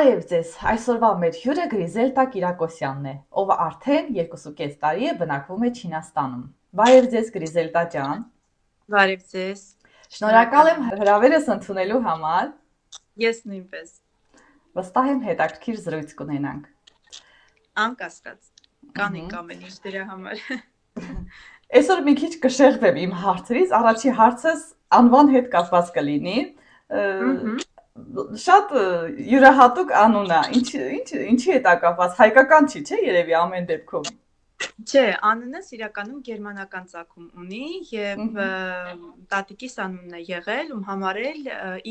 Բարև ձեզ, այսօրվա մեր հյուրը Գրիզելտա Կիրակոսյանն է, ով արդեն 2.5 տարի է բնակվում է Չինաստանում։ Բարև ձեզ Գրիզելտա ջան։ Բարև ձեզ։ Շնորհակալ եմ հրավերս ընդունելու համար։ Ես նույնպես։ Վստահ եմ հետաքրքիր զրույց կունենանք։ Անկասկած, կանենք ամեն ինչ դրա համար։ Այսօր մի քիչ կշեղվեմ իմ հարցերից, առաջի հարցս անվան հետ կապված կլինի։ Շատ յուրահատուկ անուն է, ինչի հետ է կապված, հայկական չի, չէ՞ երևի ամեն դեպքում։ Չէ, անունս իրականում գերմանական ծագում ունի եւ տատիկիս անունն է եղել, ում համարել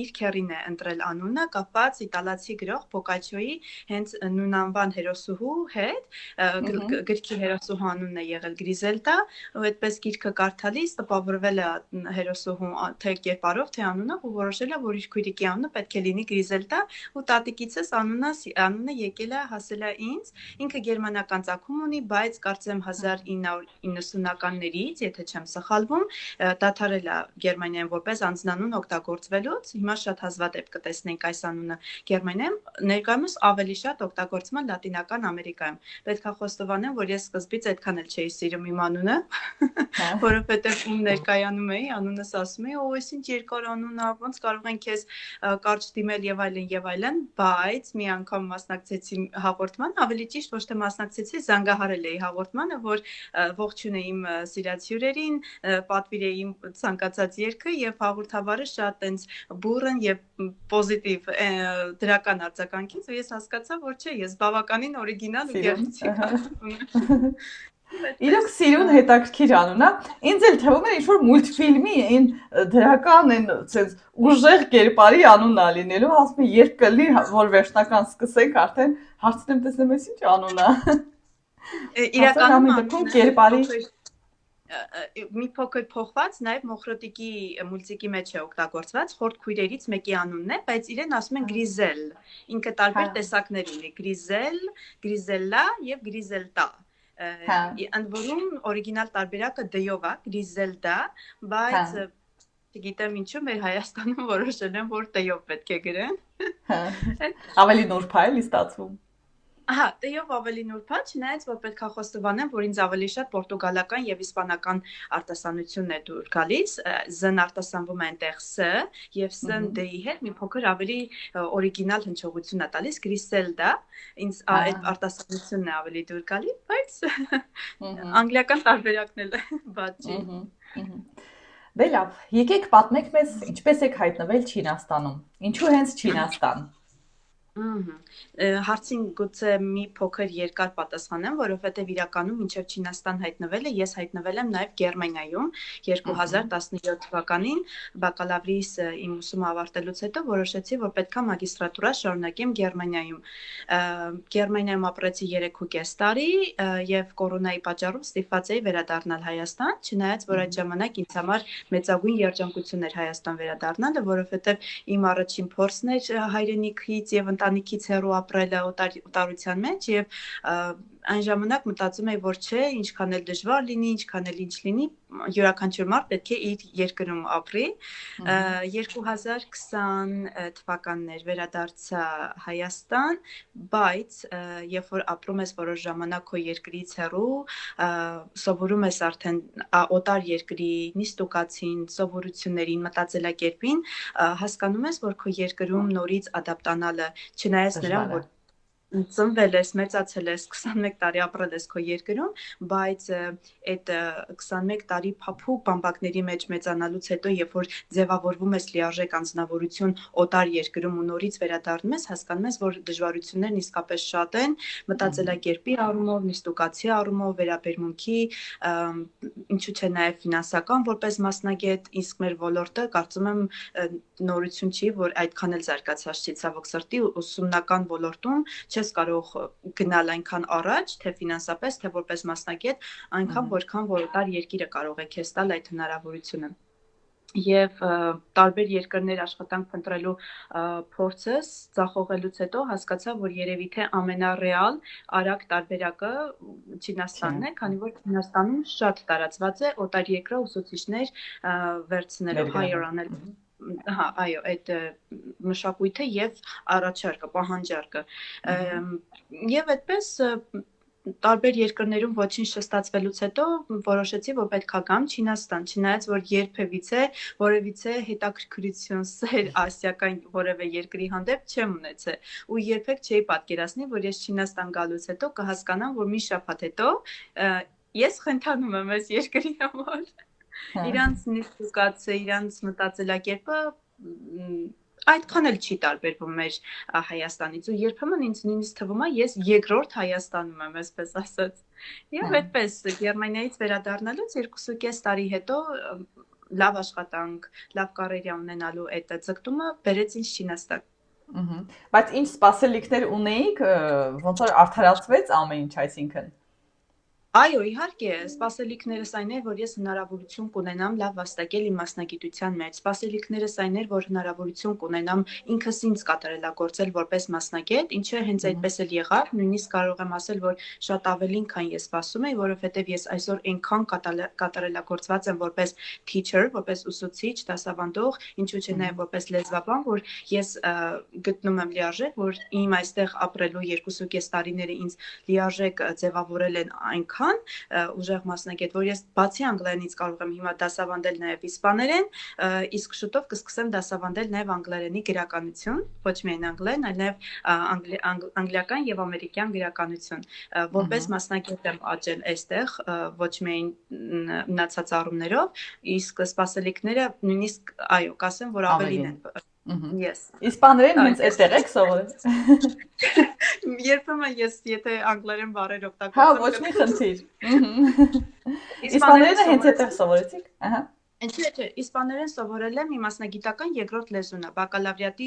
իր քեռին է ընտրել անունը, կապված իտալացի գրող Բոկաչիոյի հենց նույնանվան հերոսուհու հետ, գրքի հերոսուհու անունն է եղել Գրիզելտա, ու այդպես գիրքը կարդալիս տպավորվել է հերոսուհու թե կերպարով, թե անունով, ու որոշել է, որ իր քույրիկի անունը պետք է լինի Գրիզելտա, ու տատիկիցս անունը եկել է հասել է ինձ, ինքը գերմանական ծագում ունի, բայց կարծեմ 1990-ականներից, եթե չեմ սխալվում, դադարել է Գերմանիայում որպես անձնանուն օգտագործվելուց, հիմա շատ հազվադեպ կտեսնենք այս անունը Գերմանիայում, ներկայումս ավելի շատ օգտագործվում է Լատինական Ամերիկայում։ Պետք է խոստովանեմ, որ ես սկզբից այդքան էլ չէի սիրում իմ անունը, որովհետև ում ներկայանում էի, անունս ասում էի, օ, այս ինչ երկար անուն է, ոնց կարող են քեզ կարճ դիմել եւ այլն, բայց մի անգամ մասնակցեցի հաղորդման, ավելի ճիշտ ոչ թե մասնակցեցի, զանգահարել էի հաղորդմանը, որ ողջուն է իմ սիրած հյուրերին, պատվիրեի իմ ցանկացած երգը եւ հաղորդավարը շատ տենց բուրըն եւ պոզիտիվ դրական արձագանքից, ու ես հասկացա, որ չէ, ես բավականին օրիգինալ ու գեղեցիկ եմ։ Իրոք սիրուն հետաքրքիր անուն է։ Ինձ էլ թվում է ինչ-որ մուլտֆիլմի այն դրական այն ցենց ուժեղ կերպարի անունն է լինելու, ասում եմ երբ կլինի, որ վերջնական սկսենք, արդեն հարցնեմ տեսնեմ ես ինչ անուն է։ Իրականում դեպքում կերպարի մի փոքր փոխված, նաև Մոխրոտիկի մուլտիկի մեջ է օգտագործված, խորտ քույրերից մեկի անունն է, բայց իրեն ասում են Գրիզել։ Ինքը տարբեր տեսակներ ունի՝ Գրիզել, Գրիզելլա եւ Գրիզելտա։ Ընդ որում օրիգինալ տարբերակը դյով է, Գրիզելտա, բայց չգիտեմ ինչու մեր Հայաստանում որոշել են, որ տեյով պետք է գրեն։ Ավելի նուրբ է, էլի ստացվում։ Ահա, տեյով ավելի նուրբ է, չնայած որ պետք է խոստովանեմ, որ ինձ ավելի շատ պորտուգալական եւ իսպանական արտասանությունն է դուր գալիս, Z-ն արտասանվում է այնտեղ S եւ S-ն D-ի հետ մի փոքր ավելի օրիգինալ հնչողություն է տալիս, Գրիսելդա, ինձ այդ արտասանությունն է ավելի դուր գալի, բայց անգլիական տարբերակն էլ բաց չի։ Դե լավ, եկեք պատմեք մեզ ինչպես եք հայտնվել Չինաստանում։ Ինչու հենց Չինաստան։ Հարցին գուցե մի փոքր երկար պատասխանեմ, որովհետև իրականում մինչև Չինաստան հայտնվելը ես հայտնվել եմ նաև Գերմանիայում 2017 թվականին բակալավրիս իմ ուսումը ավարտելուց հետո որոշեցի, որ պետք է մագիստրատուրա շարունակեմ Գերմանիայում։ Գերմանիայում ապրեցի 3.5 տարի եւ կորոնայի պատճառով ստիպված էի վերադառնալ Հայաստան, չնայած որ այդ ժամանակ ինձ համար մեծագույն երջանկություն էր Հայաստան վերադառնալը, որովհետև իմ առաջին փորձն էր հայրենիքից եւ ընտանիքից հեռու ապրելը օտարության մեջ եւ այն ժամանակ մտածում էի, որ չէ, ինչքան էլ դժվար լինի, ինչքան էլ ինչ լինի, յուրաքանչյուր մարդ պետք է իր երկրում ապրի։ 2020 թվականներ վերադարձա Հայաստան, բայց երբ որ ապրում ես որոշ ժամանակ քո երկրից հեռու, սովորում ես արդեն օտար երկրի նիստուկացին, սովորություններին, մտածելակերպին, հասկանում ես, որ քո երկրում նորից ադապտանալը, չնայած նրան, որ ծնվել ես, մեծացել ես, 21 տարի ապրել ես քո երկրում, բայց այդ 21 տարի փափուկ բամբակների մեջ մեծանալուց հետո, երբ որ ձևավորվում ես լիարժեք անձնավորություն օտար երկրում ու նորից վերադառնում ես, հասկանում ես, որ դժվարություններն իսկապես շատ են, մտածելակերպի առումով, նիստուկացի առումով, վերաբերմունքի, ինչու՞ չէ նաև ֆինանսական որպես մասնագետ, իսկ մեր ոլորտը կարծում եմ նորություն չի, որ այդքան էլ զարգացած չի, ցավոք սրտի, ուսումնական ոլորտում չես կարող գնալ այնքան առաջ, թե ֆինանսապես, թե որպես մասնագետ, այնքան որքան որ օտար երկիրը կարող է քեզ տալ այդ հնարավորությունը։ Եվ տարբեր երկրներ աշխատանք փնտրելու փորձս ձախողելուց հետո հասկացա, որ երևի թե ամենառեալ արագ տարբերակը Չինաստանն է, քանի որ Չինաստանում շատ տարածված է օտար երկրի ուսուցիչներ վերցնելու, hire անել հա, այո, այդ մշակույթը եւ առաջարկը, պահանջարկը։ Եվ այդպես տարբեր երկրներում ոչինչ չստացվելուց հետո որոշեցի, որ պետքա գամ Չինաստան, չնայած որ երբևիցե որևիցե հետաքրքրություն սեր ասիական որևէ երկրի հանդեպ չեմ ունեցել ու երբեք չէի պատկերացնի, որ ես Չինաստան գալուց հետո կհասկանամ, որ մի շաբաթ հետո ես խնդանում եմ այս երկրի համար։ Իրանց նիստուկացը, իրանց մտածելակերպը այդքան էլ չի տարբերվում մեր Հայաստանից ու երբեմն ինձ նույնիսկ թվում է ես երկրորդ Հայաստանում եմ, այսպես ասած։ Եվ այդպես Գերմանիայից վերադառնալուց 2.5 տարի հետո լավ աշխատանք, լավ կարիերա ունենալու այդ ձգտումը բերեց ինձ Չինաստան։ Բայց ինչ սպասելիքներ ունեիք, ոնց որ արդարացվեց ամեն ինչ, այսինքն։ Այո, իհարկե, սպասելիքներս այն էր, որ ես հնարավորություն կունենամ լավ վաստակել իմ մասնագիտության մեջ։ Սպասելիքներս այն էր, որ հնարավորություն կունենամ ինքս ինձ կատարելագործել որպես մասնագետ, ինչը հենց այդպես էլ եղավ, նույնիսկ կարող եմ ասել, որ շատ ավելին, քան ես սպասում էի, որովհետև ես այսօր այնքան կատարելագործված եմ որպես teacher, որպես ուսուցիչ, դասավանդող, ինչու՞ չէ նաև որպես լեզվաբան, որ ես գտնում եմ լիարժեք, որ իմ այստեղ ապրելու 2.5 տարիները ինձ լիարժեք ձևավորել են այնքան ուժեղ մասնագետ, որ ես բացի անգլերենից կարող եմ հիմա դասավանդել նաև իսպաներեն, իսկ շուտով կսկսեմ դասավանդել նաև անգլերենի գրականություն, ոչ միայն անգլերեն, այլ նաև անգլիական եւ ամերիկյան գրականություն։ Որպես մասնագետ եմ աճել այստեղ, ոչ միայն մնացած առումներով, իսկ սպասելիքները նույնիսկ այո, կասեմ, որ ավելին են։ Yes. Իսպաներեն հենց այդտեղ եք սովորել։ Երբեմն ես եթե անգլերեն բառեր օգտագործեմ, հա, ոչ մի խնդիր։ Իսպաներենը հենց այդտեղ սովորեցիք։ Ահա։ Չէ, իսպաներեն սովորել եմ իմ մասնագիտական երկրորդ լեզուն է, բակալավրիատի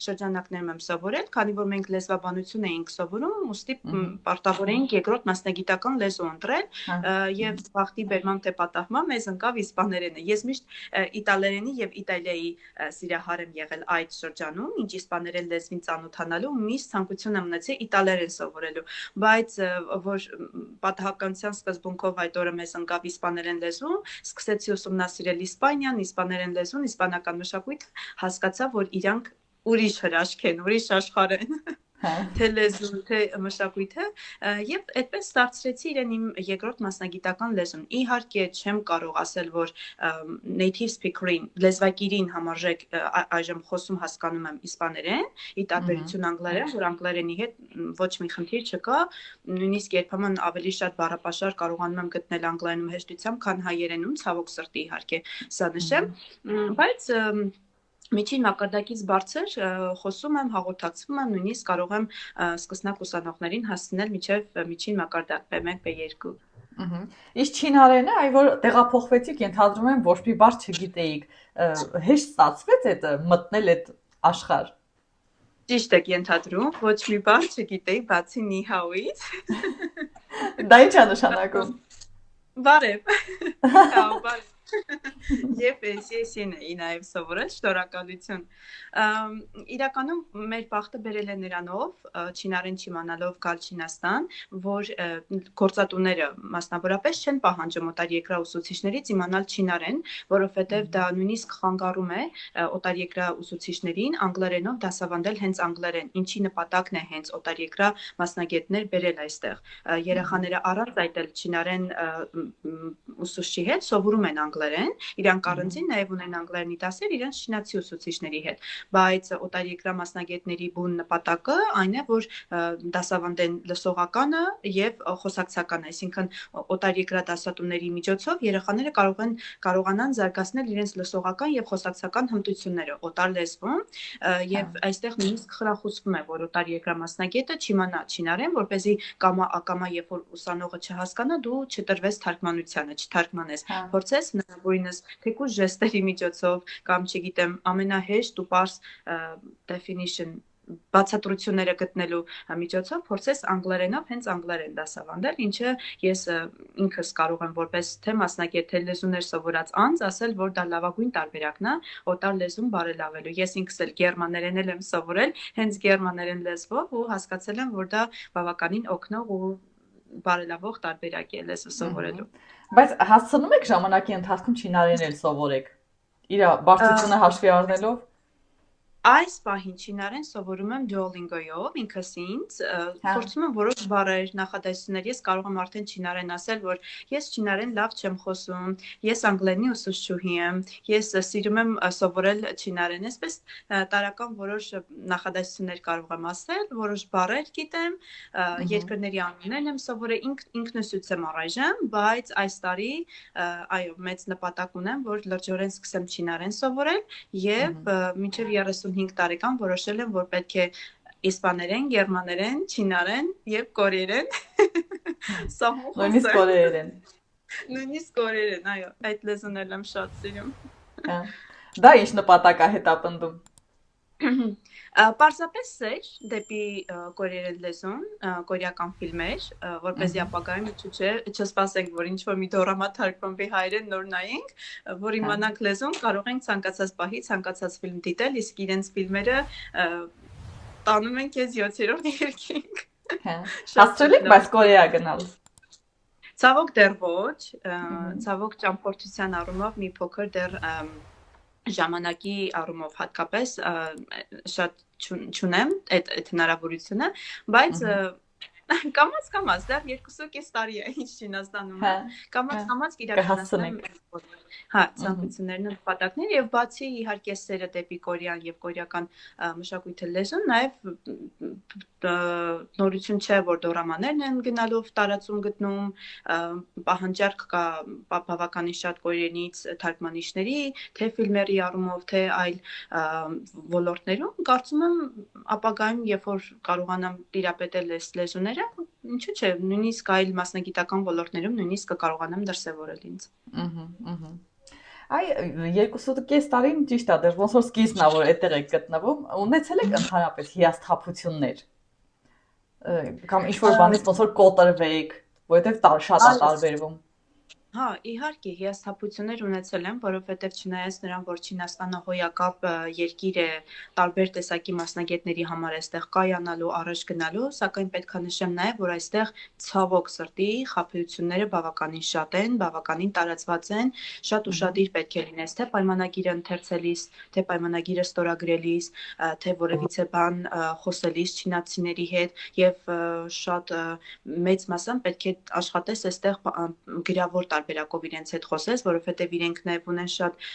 շրջանակներում եմ սովորել, քանի որ մենք լեզվաբանություն էինք սովորում, ուստի պարտավոր էինք երկրորդ մասնագիտական լեզու ընտրել, եւ վախտի բերման թե պատահման մեզ ընկավ իսպաներենը։ Ես միշտ իտալերենի եւ Իտալիայի սիրահար եմ եղել այդ շրջանում, ինչ իսպաներեն լեզվին ծանոթանալու, միշտ ցանկություն եմ ունեցել իտալերեն սովորելու, բայց որ պատահականության սկզբունքով այդ օրը մեզ ընկավ իսպաներեն լեզու, սկսեցի ուսումնասիրել իսպանյան, իսպաներեն լեզուն, իսպանական մշակույթը, հասկացա, որ իրանք ուրիշ հրաշք են, ուրիշ աշխարհ են, թե լեզուն, թե մշակույթը, եւ այդպես ստացրեցի իրեն իմ երկրորդ մասնագիտական լեզուն։ Իհարկե չեմ կարող ասել, որ native speaker-ին, լեզվակիրին համարժեք այժմ խոսում հասկանում եմ իսպաներեն, ի տարբերություն անգլերեն, որ անգլերենի հետ ոչ մի խնդիր չկա, նույնիսկ երբեմն ավելի շատ բառապաշար կարողանում եմ գտնել անգլերենում հեշտությամբ, քան հայերենում, ցավոք սրտի իհարկե սա նշեմ, բայց միջին մակարդակից բարձր խոսում եմ, հաղորդակցվում եմ, նույնիսկ կարող եմ սկսնակ ուսանողներին հասցնել մինչև միջին մակարդակ B1, B2։ Իսկ չինարենը, այ որ տեղափոխվեցիք, ենթադրում եմ, ոչ մի բառ չգիտեիք, հեշտ ստացվեց այդ մտնել այդ աշխարհ։ Ճիշտ եք ենթադրում, ոչ մի բառ չգիտեի, բացի նիհաուից։ Դա ի՞նչ է նշանակում։ Բարև։ Հա, բարև։ Եվ ես էի նաև սովորել, շնորհակալություն։ Իրականում մեր բախտը բերել է նրանով, չինարեն չիմանալով գալ Չինաստան, որ գործատուները մասնավորապես չեն պահանջում օտարերկրյա ուսուցիչներից իմանալ չինարեն, որովհետև դա նույնիսկ խանգարում է օտարերկրյա ուսուցիչներին անգլերենով դասավանդել հենց անգլերեն, ինչի նպատակն է հենց օտարերկրյա մասնագետներ բերել այստեղ։ Երեխաները առանց այդ էլ չինարեն ուսուցչի հետ սովորում են անգլերեն, իրանք առանձին նաև ունեն անգլերենի դասեր իրենց չինացի ուսուցիչների հետ, բայց օտարերկրյա մասնագետների բուն նպատակը այն է, որ դասավանդեն լսողականը եւ խոսակցականը, այսինքն օտարերկրյա դասատուների միջոցով երեխաները կարողանան զարգացնել իրենց լսողական եւ խոսակցական հմտությունները օտար լեզվում եւ այստեղ նույնիսկ խրախուսվում է, որ օտարերկրյա մասնագետը չիմանա չինարեն, որպեսզի կամա երբ որ ուսանողը չհասկանա, դու չտրվես թարգմանությանը, չթարգմանես, փորձես հնարավորինս թեկուզ ժեստերի միջոցով կամ չգիտեմ ամենահեշտ ու պարզ definition բացատրությունները գտնելու միջոցով փորձես անգլերենով հենց անգլերեն դասավանդել, ինչը ես ինքս կարող եմ որպես թե մասնագետ թե լեզուներ սովորած անձ ասել, որ դա լավագույն տարբերակն է օտար լեզուն բարելավելու։ Ես ինքս էլ գերմաներեն եմ սովորել, հենց գերմաներեն լեզվով ու հասկացել եմ, որ դա բավականին օգնող ու բարելավող տարբերակ է լեզու սովորելու։ Բայց հասցնում եք ժամանակի ընթացքում չինարեն էլ սովորեք։ իր բարձրությունը հաշվի առնելով։ Այս պահին չինարեն սովորում եմ Duolingo-ով, ինքս ինձ, փորձում եմ որոշ բառեր, նախադասություններ, ես կարող եմ արդեն չինարեն ասել, որ ես չինարեն լավ չեմ խոսում, ես անգլերենի ուսուցչուհի եմ, ես սիրում եմ սովորել չինարեն, այսպես տարական որոշ նախադասություններ կարող եմ ասել, որոշ բառեր գիտեմ, երկրների անուններն եմ սովորել, ինքնուսույց եմ առայժմ, բայց այս տարի այո, մեծ նպատակ ունեմ, որ լրջորեն սկսեմ չինարեն սովորել եւ մինչեւ 35 տարեկան որոշել եմ, որ պետք է իսպաներեն, գերմաներեն, չինարեն եւ կորեերեն սահմու խոսել։ Նույնիսկ կորեերեն։ Նույնիսկ կորեերեն, այո, այդ լեզուներն եմ շատ սիրում։ Դա ինչ նպատակ է հետապնդում։ Պարզապես սեր դեպի կորեերեն լեզուն, կորեական ֆիլմեր, որպեսզի ապագայում չսպասենք, որ ինչ-որ մի դորամա թարգմանվի հայերեն նոր նայենք, որ իմանանք լեզուն, կարող ենք ցանկացած պահի ցանկացած ֆիլմ դիտել, իսկ իրենց ֆիլմերը տանում են քեզ 7-րդ երկինք։ Հասցրել եք բայց Կորեա գնալ։ Ցավոք դեռ ոչ, ցավոք ճամփորդության առումով մի փոքր դեռ ժամանակի առումով հատկապես շատ չունեմ այդ հնարավորությունը, բայց կամաց դեռ 2.5 տարի է ինչ Չինաստանում եմ, կամաց իրականացնեմ հա ցանկություններն ու նպատակները եւ բացի իհարկե սերը դեպի կորեան եւ կորեական մշակույթի լեզուն նաեւ նորություն չէ որ դորամաներն են գնալով տարածում գտնում պահանջարկ կա բավականին շատ կորեանից թարգմանիչների թե ֆիլմերի առումով թե այլ ոլորտներում կարծում եմ ապագայում երբ որ կարողանամ տիրապետել այս լեզուները ինչու՞ չէ նույնիսկ այլ մասնագիտական ոլորտներում նույնիսկ կկարողանամ դրսևորել ինձ Այ 2.5 տարին ճիշտ է, դեռ ոնց որ սկիզբն է, որ այդտեղ եք գտնվում, ունեցել եք ընդհանրապես հիասթափություններ։ Կամ ինչ-որ բանից ոնց որ կոտրվեք, որովհետև շատ է տարբերվում։ Հա, իհարկե, հիասթափություններ ունեցել եմ, որովհետև չնայած նրան, որ Չինաստանը հոյակապ երկիր է, տարբեր տեսակի մասնագետների համար այստեղ կայանալու, առաջ գնալու, սակայն պետք է նշեմ նաև, որ այստեղ ցավոք սրտի խաբեությունները բավականին շատ են, բավականին տարածված են, շատ ուշադիր պետք է լինես, թե պայմանագիրը ընթերցելիս, թե պայմանագիրը ստորագրելիս, թե որևիցե բան խոսելիս չինացիների հետ եւ շատ մեծ մասամբ պետք է աշխատես այստեղ գրավոր տարբերակով իրենց հետ խոսես, որովհետև իրենք նաև ունեն շատ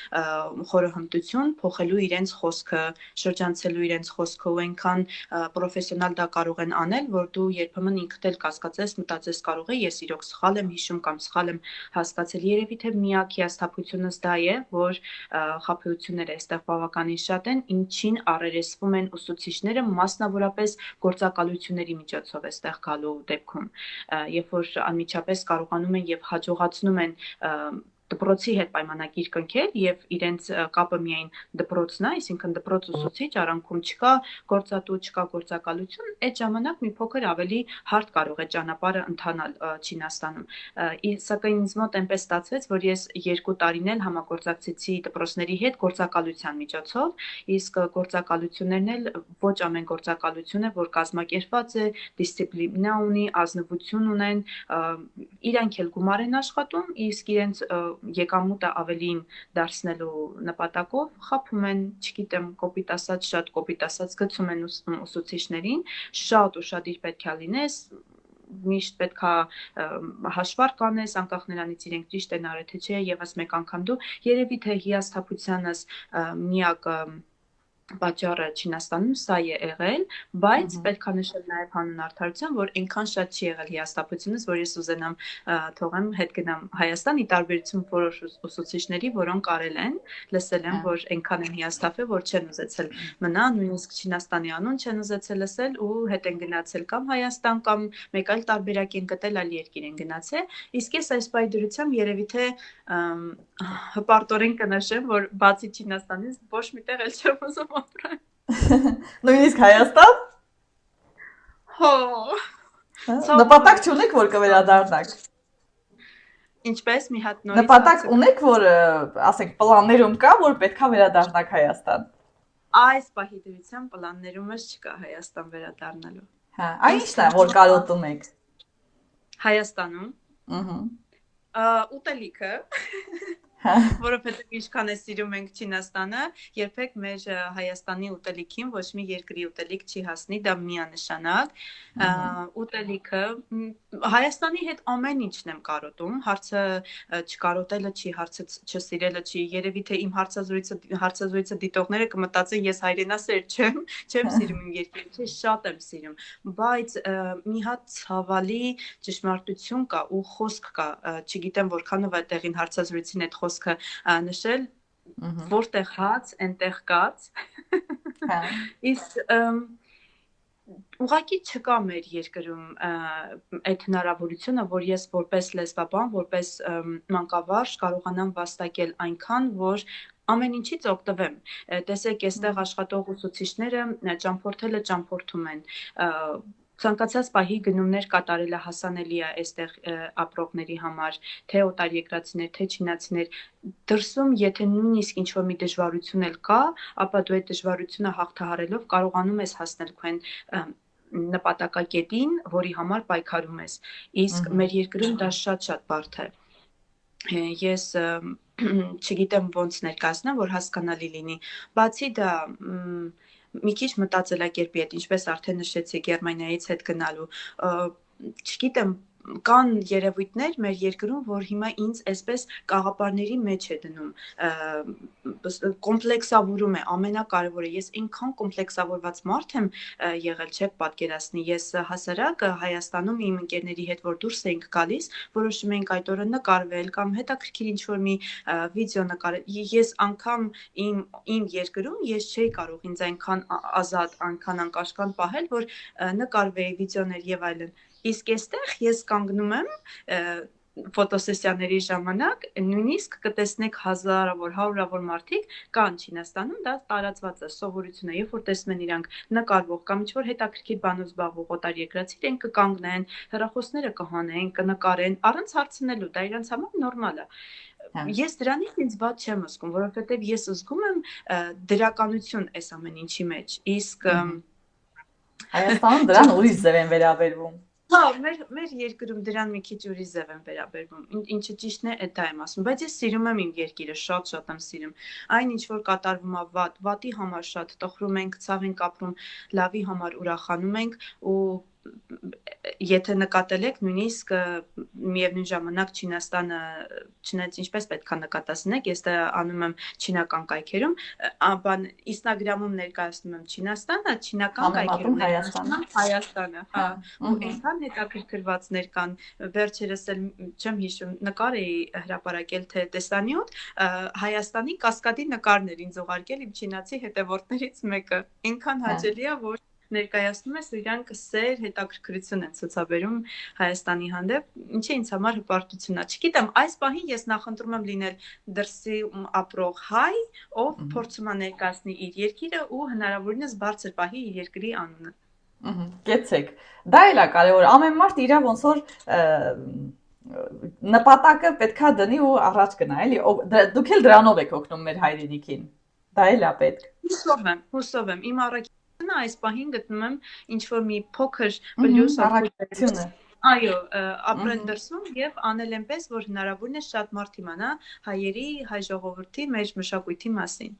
խորհրդություն փոխելու իրենց խոսքը, շրջանցելու իրենց խոսքը ու այնքան պրոֆեսիոնալ դա կարող են անել, որ դու երբեմն ինքդ էլ կասկածես, մտածես կարող է ես իրոք սխալ եմ հիշում կամ սխալ եմ հասկացել։ Երևի թե միակ հիասթափությունս դա է, որ խաբեությունները այստեղ բավականին շատ են, ինչին առերեսվում են ուսուցիչները, մասնավորապես գործակալությունների միջոցով այստեղ գալու դեպքում, երբ որ անմիջապես կարողանում են եւ հաջողացնում են դպրոցի հետ պայմանագիր կնքել եւ իրենց կապը միայն դպրոցն է, այսինքն դպրոց ուսուցիչ արանքում չկա գործատու, չկա գործակալություն, այդ ժամանակ մի փոքր ավելի հարթ կարող է ճանապարհը ընթանալ Չինաստանում։ Սակայն ինձ մոտ այնպես ստացվեց, որ ես 2 տարին էլ համագործակցեցի դպրոցների հետ գործակալության միջոցով, իսկ գործակալություններն էլ ոչ ամեն գործակալություն է, որ կազմակերպված է, դիսցիպլինա ունի, ազնվություն ունեն, իրանք էլ գումար են աշխատում, իսկ իրենց եկամուտը ավելին դարձնելու նպատակով խափում են, չգիտեմ, կոպիտ ասած, շատ կոպիտ ասած գցում են ուսուցիչներին, շատ ուշադիր պետք է լինես, միշտ պետք է հաշվարկ անես, անկախ նրանից իրենք ճիշտ են արել թե չէ, եւս մեկ անգամ դու երևի թե հիասթափությանս միակ պատճառը Չինաստանում սա է եղել, բայց պետք է նշել նաև հանուն արդարության, որ այնքան շատ չի եղել հիասթափությունս, որ ես ուզենամ թողեմ հետ գնամ Հայաստան, ի տարբերություն որոշ ուսուցիչների, որոնք արել են, լսել եմ, որ այնքան են հիասթափել, որ չեն ուզեցել մնալ, նույնիսկ Չինաստանի անուն չեն ուզեցել լսել ու հետ են գնացել կամ Հայաստան կամ մեկ այլ տարբերակ են գտել, այլ երկիր են գնացել, իսկ ես այս պայդրությամբ երևի թե հպարտորեն կնշեմ, որ բացի Չինաստանից ոչ միտեղ էլ չեմ ուզում Նույնիսկ Հայաստան։ Հո։ Նպատակ չունեք, որ կվերադառնաք։ Ինչպես մի հատ նորից։ Նպատակ ունեք, որ ասենք պլաններում կա, որ պետքա վերադառնաք Հայաստան։ Այս պահի դրությամբ պլաններումս չկա Հայաստան վերադառնալու։ Հա, այնիշն է, որ կարոտում եք։ Հայաստանում։ Ահա։ Ուտելիքը։ Որովհետև ինչքան է սիրում ենք Չինաստանը, երբեք մեր Հայաստանի ուտելիքին ոչ մի երկրի ուտելիք չի հասնի, դա միանշանակ։ Ուտելիքը Հայաստանի հետ ամեն ինչն եմ կարոտում, հարցը չկարոտելը չի, հարցը չսիրելը չի, երևի թե իմ հարցազրույցը դիտողները կմտածեն ես հայրենասեր չեմ սիրում իմ երկիրը, չէ, շատ եմ սիրում, բայց մի հատ ցավալի ճշմարտություն կա ու խոսք կա, չգիտեմ որքանով այդտեղին հարցազրույցին այդ խոսքը նշել, որտեղ հաց, այնտեղ կաց։ Իսկ ուղղակի չկա մեր երկրում այդ հնարավորությունը, որ ես որպես լեզվաբան, որպես մանկավարժ կարողանամ վաստակել այնքան, որ ամեն ինչից օգտվեմ։ Տեսեք, այստեղ աշխատող ուսուցիչները ճամփորդելը ճամփորդում են։ Ցանկացած պահի գնումներ կատարելը հասանելի է այստեղ ապրողների համար, թե օտարերկրացիներ, թե չինացիներ։ Դրսում, եթե նույնիսկ ինչ-որ մի դժվարություն էլ կա, ապա դու այդ դժվարությունը հաղթահարելով կարողանում ես հասնել քո նպատակակետին, որի համար պայքարում ես։ Իսկ մեր երկրում դա շատ-շատ բարդ է։ Ես չգիտեմ ոնց ներկայացնեմ, որ հասկանալի լինի։ Բացի դա մի քիչ մտածելակերպի հետ, ինչպես արդեն նշեցի, Գերմանիայից հետ գնալու, չգիտեմ, կան երևույթներ մեր երկրում, որ հիմա ինձ այսպես կաղապարների մեջ է դնում, կոմպլեքսավորում է, ամենակարևորը, ես այնքան կոմպլեքսավորված մարդ եմ եղել, չեք պատկերացնի, ես հասարակ Հայաստանում իմ ընկերների հետ, որ դուրս էինք գալիս, որոշում էինք այդ օրը նկարվել կամ հետաքրքիր ինչ-որ մի վիդեո նկարել, ես անգամ իմ երկրում ես չէի կարող ինձ այնքան ազատ, այնքան անկաշկանդ պահել, որ նկարվեի վիդեոներ եւ այլն։ Իսկ այստեղ ես կանգնում եմ ֆոտոսեսիաների ժամանակ, նույնիսկ կտեսնեք հազարավոր, հարյուրավոր մարդիկ կան Չինաստանում, դա տարածված է սովորություն է, երբ որ տեսնում են իրանք նկարվող կամ ինչ-որ հետաքրքիր բանով զբաղվող օտարերկրացի, իրենք կկանգնեն, հեռախոսները կհանեն, կնկարեն, առանց հարցնելու, դա իրանց համար նորմալ է։ Ես դրանից ինձ ված չեմ զգում, որովհետև ես զգում եմ դրականություն այս ամեն ինչի մեջ, իսկ Հայաստանում դրան ուրիշ ձև են վերաբերվում։ Հա, մեր երկրում դրան մի քիչ ուրիշ ձև են վերաբերվում, ինչը ճիշտն է, դա եմ ասում, բայց ես սիրում եմ իմ երկիրը, շատ եմ սիրում։ Այն ինչ որ կատարվում է վատի համար շատ տխրում ենք, ցավ ենք ապրում, լավի համար ուրախանում ենք ու եթե նկատել եք, նույնիսկ միևնույն ժամանակ Չինաստանը, չնայած ինչպես պետք է նկատացնեք, ես դա անում եմ չինական կայքերում, Instagram-ում ներկայացնում եմ Չինաստանը, չինական կայքերում Հայաստանը, հա, ու այնքան հետաքրքրվածներ կան, վերջերս էլ չեմ հիշում, նկար էի հրապարակել թե տեսանյութ, Հայաստանի կասկադի նկարներ ինձ ուղարկել իմ չինացի հետևորդներից մեկը, այնքան հաճելի է, որ ներկայացնում ես, իրանք սեր հետաքրքրություն են ցուցաբերում Հայաստանի հանդեպ, ինչը ինձ համար հպարտություն է։ Չգիտեմ, այս պահին ես նախընտրում եմ լինել դրսի ապրող հայ, ով փորձում է ներկայացնել իր երկիրը ու հնարավորինս բարձր պահի իր երկրի անունը։ Կեցեք, դա էլ է կարևոր, ամեն մարդ իրա ոնց որ նպատակը պետքա դնի ու առաջ գնա, էլի, դուք էլ դրանով եք օգնում մեր հայրենիքին, դա էլ է պետք։ Հուսով եմ, իմ առաքելությունը այս պահին գտնում եմ ինչ-որ մի փոքր պլյուս առաքելությունը։ Այո, ապրել դրսում եւ անել այնպես, որ հնարավորին է շատ մարդ իմանա հայերի, հայ ժողովրդի, մեր մշակույթի մասին։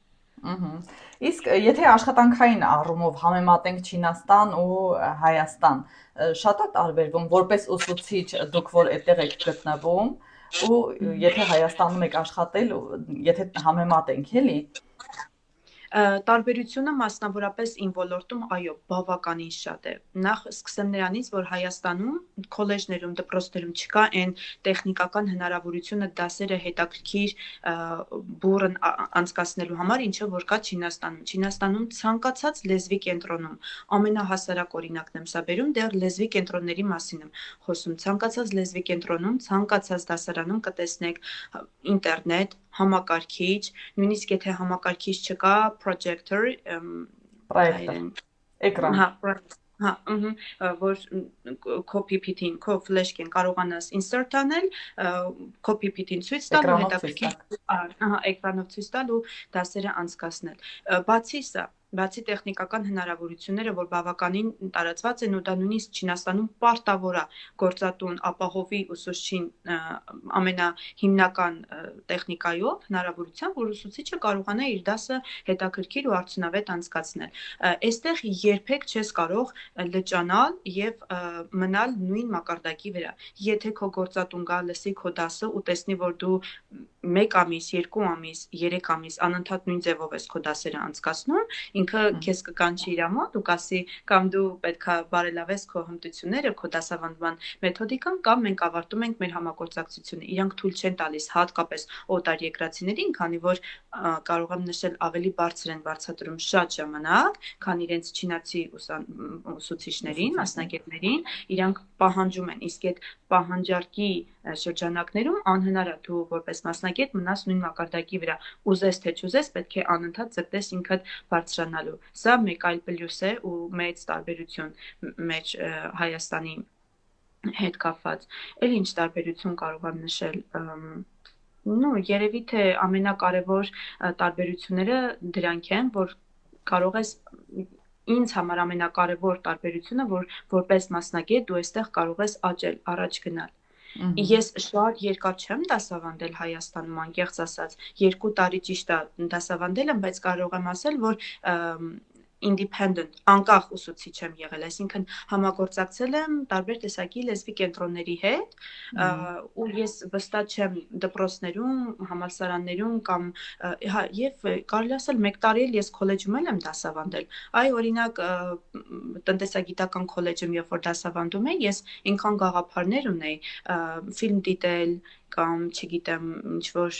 Իսկ եթե աշխատանքային առումով համեմատենք Չինաստան ու Հայաստան, շատ է տարբերվում, որպես ուսուցիչ դուք որ այդտեղ եք գտնվում, ու եթե Հայաստանում եք աշխատել, եթե համեմատենք, էլի։ Տարբերությունը մասնավորապես իմ ոլորտում, այո, բավականին շատ է։ Նախ սկսեմ նրանից, որ Հայաստանում քոլեջներում, դպրոցներում չկա այն տեխնիկական հնարավորությունը դասերը հետաքրքիր բուրըն անցկացնելու համար, ինչը որ կա Չինաստանում։ Չինաստանում ցանկացած լեզվի կենտրոնում, ամենահասարակ օրինակն եմ սա բերում, դեռ լեզվի կենտրոնների մասին եմ խոսում։ Ցանկացած լեզվի կենտրոնում, ցանկացած դասարանում կտեսնեք ինտերնետ, համակարգիչ, նույնիսկ եթե համակարգիչ չկա, projector, էկրան, որ քո PPT-ին, քո ֆլեշկին կարողանաս insert անել, քո PPT-ին ցույց տալ ու հետաքրքիր էկրանով ցույց տալ ու դասերը անցկացնել։ Բացի սա, բացի տեխնիկական հնարավորությունները, որ բավականին տարածված են ու դա նույնիսկ Չինաստանում պարտավոր է գործատուն ապահովի ուսուցչին ամենահիմնական տեխնիկայով հնարավորությամբ, որ ուսուցիչը կարողանա իր դասը հետաքրքիր ու արդյունավետ անցկացնել։ Այստեղ երբեք չես կարող լճանալ եւ մնալ նույն մակարդակի վրա։ Եթե քո գործատուն գա լսի քո դասը ու տեսնի, որ դու 1 ամիս, 2 ամիս, 3 ամիս անընդհատ նույն ձևով ես քո դասերը անցկացնում, ինքը քեզ կկանչի իր մոտ ու կասի կամ դու պետքա բարելավես քո հմտությունները, քո դասավանդման մեթոդիկան, կամ մենք ավարտում ենք մեր համագործակցությունը։ Իրանք թույլ չեն տալիս հատկապես օտարերկրացիներին, քանի որ կարող եմ նշել ավելի բարձր են վարձատրում շատ ժամանակ, քան իրենց չինացի ուսուցիչներին, մասնագետներին, իրանք պահանջում են, իսկ այդ պահանջարկի շրջանակներում անհնար է դու որպես մասնագետ մնաս նույն մակարդակի վրա, ուզես թե չուզես, պետք է անընդհատ ձգտես ինքդ բարձրանալու։ Սա մեկ այլ պլյուս է ու մեծ տարբերություն մեր Հայաստանի հետ կապված։ Էլ ինչ տարբերություն կարող եմ նշել, երևի թե ամենակարևոր տարբերությունները դրանք են, որ կարող ես ինձ համար ամենակարևոր տարբերությունը, որ որպես մասնագետ դու այստեղ կարող ես աճել, առաջ գնալ։ Ես շատ երկար չեմ դասավանդել Հայաստանում, անկեղծ ասած, 2 տարի ճիշտ է դասավանդել եմ, բայց կարող եմ ասել, որ independent, անկախ ուսուցիչ եմ եղել, այսինքն համագործակցել եմ տարբեր տեսակի լեզվի կենտրոնների հետ, ու ես վստահ չեմ դպրոցներում, համալսարաններում կամ եւ կարելի ասել 1 տարի էլ ես քոլեջում եմ դասավանդել։ Այ օրինակ տնտեսագիտական քոլեջում երբ որ դասավանդում էի, ես ինքան գաղափարներ ունեի ֆիլմ դիտել կամ չգիտեմ ինչ որ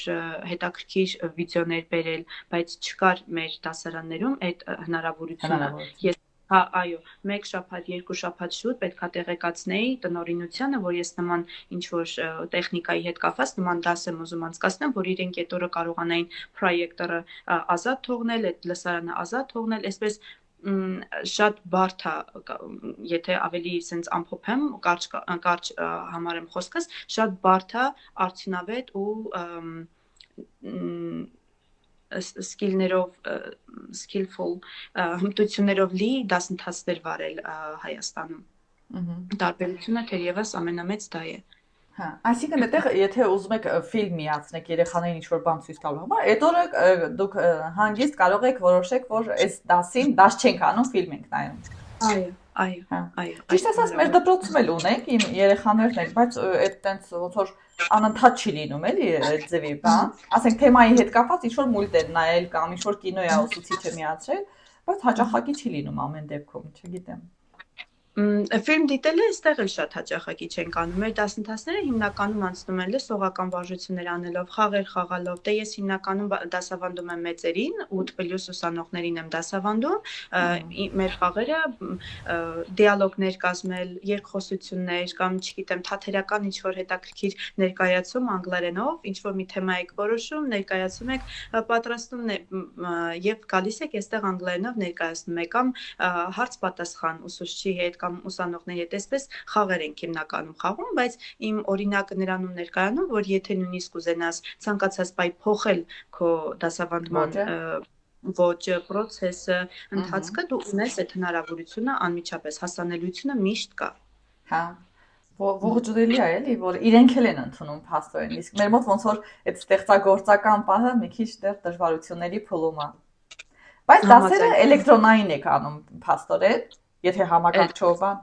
հետաքրքիր վիդեոներ բերել, բայց չկար մեր դասարաններում այդ հնարավորությունը։ Ես այո, 1 շաբաթ, 2 շաբաթ շուտ պետքա տեղեկացնեի տնօրինությանը, որ ես նման ինչ որ տեխնիկայի հետ կապված նման դաս եմ ուզում անցկացնեմ, որ իրենք այդ օրը կարողանային պրոյեկտորը ազատ թողնել, այդ լսարանը ազատ թողնել, այսպես շատ բարդ է, եթե ավելի sense ամփոփեմ, կարճ համարեմ խոսքս, շատ բարդ է արդյունավետ ու skillful հմտություններով լի դասընթացներ վարել Հայաստանում։ Տարբերությունը թերևս ամենամեծ դա է։ Հա, այսինքն այդտեղ եթե ուզում եք ֆիլմ միացնեք երեխաներին ինչ-որ բան ցույց տալու համար, այդ օրը դուք հանգիստ կարող եք որոշեք, որ այս դասին դաս չենք անում, ֆիլմ ենք նայում։ Այո։ Ճիշտ ասած, մեր դպրոցում էլ ունենք իմ երեխաներն են, բայց այդ տենց ոնց որ անընդհատ չի լինում էլի այդ ձևի բան։ Ասենք թեմայի հետ կապված ինչ-որ մուլտ են նայել կամ ինչ-որ կինո է ուսուցիչը միացրել, բայց հաճախակի չի լինում ամեն դեպքում, չգիտեմ։ Ֆիլմ դիտելը այստեղ էլ շատ հաճախակի չենք անում։ Մեր դասընթացները հիմնականում անցնում են լսողական վարժություններ անելով, խաղեր խաղալով։ Դե ես հիմնականում դասավանդում եմ մեծերին, 8+ ուսանողներին եմ դասավանդում։ Մեր խաղերը դիալոգներ կազմել, երկխոսություններ կամ չգիտեմ, թատերական ինչ-որ հետաքրքիր ներկայացում անգլերենով, ինչ-որ մի թեմա եք որոշում, ներկայացում եք, պատրաստում եւ գալիս եք այստեղ անգլերենով ներկայացնում եք կամ հարց-պատասխան ուսուցչի հետ կամ ուսանողների հետ, այսպես խաղեր ենք հիմնականում խաղում, բայց իմ օրինակը նրանում ներկայանում, որ եթե նույնիսկ ուզենաս ցանկացած բայ փոխել քո դասավանդման ոճը, process-ը, ընթացքը, դու ունես այդ հնարավորությունը անմիջապես, հասանելիությունը միշտ կա։ Հա, ողջունելի է էլի, որ իրենք էլ են ընդունում փաստորեն, իսկ մեր մոտ ոնց որ այդ ստեղծագործական պահը մի քիչ դեռ դժվարությունների փուլում է։ Բայց դասերը էլեկտրոնային եք անում փաստորեն, եթե համակարգչով բան։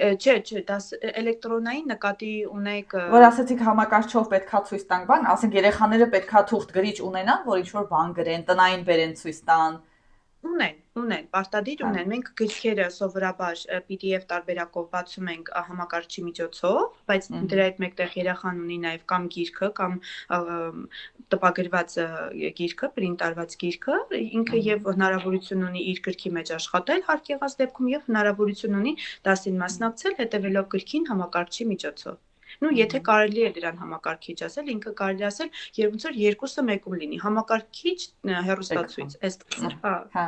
Չէ, դաս էլեկտրոնային նկատի ունեք, որ ասեցիք համակարգչով պետքա ցույց տանք բան, ասենք երեխաները պետքա թուղթ գրիչ ունենան, որ ինչ-որ բան գրեն, տնային բերեն ցույց տան։ Ունեն, պարտադիր ունեն։ Մենք գրքերը սովորաբար PDF տարբերակով բացում ենք համակարգչի միջոցով, բայց դրա հետ մեկտեղ երեխան ունի նաև կամ գիրքը, կամ տպագրված գիրքը, print արված գիրքը, ինքը եւ հնարավորություն ունի իր գրքի մեջ աշխատել հարկ եղած դեպքում եւ հնարավորություն ունի դասին մասնակցել հետեւելով գրքին համակարգչի միջոցով։ Եթե կարելի է դրան համակարգիչ ասել, ինքը կարելի ասել, երբ ոնց որ երկուսը մեկում լինի, համակարգիչ հեռուստացույց, այսպես։ Հա։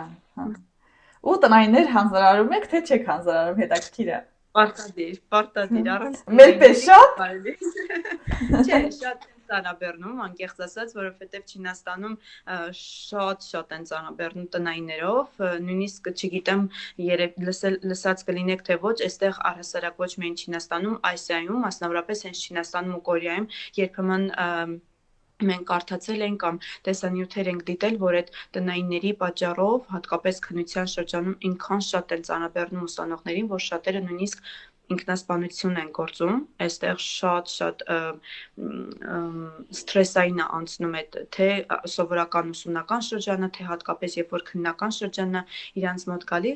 Ու տնայիններ հանձնարարում եք, թե չեք հանձնարարում, հետաքրքիր է։ Պարտադիր, առանց։ Մեր պես շատ։ Չէ, շատ ծանրաբեռնում, անկեղծ ասած, որովհետև Չինաստանում շատ են ծանրաբեռնում տնայիններով, նույնիսկ չգիտեմ, երբ լսած կլինեք թե ոչ, այստեղ առհասարակ ոչ միայն Չինաստանում, Ասիայում, մասնավորապես հենց Չինաստանում ու Կորեայում երբեմն մենք կարդացել ենք կամ տեսանյութեր ենք դիտել, որ այդ տնայինների պատճառով, հատկապես քննության շրջանում ինքան շատ են ծանրաբեռնում ուսանողներին, որ շատերը նույնիսկ ինքնասպանություն են գործում, այստեղ շատ սթրեսային է անցնում այդ թե սովորական ուսումնական շրջանը, թե հատկապես երբ որ քննական շրջանը իրանց մոտ գալի։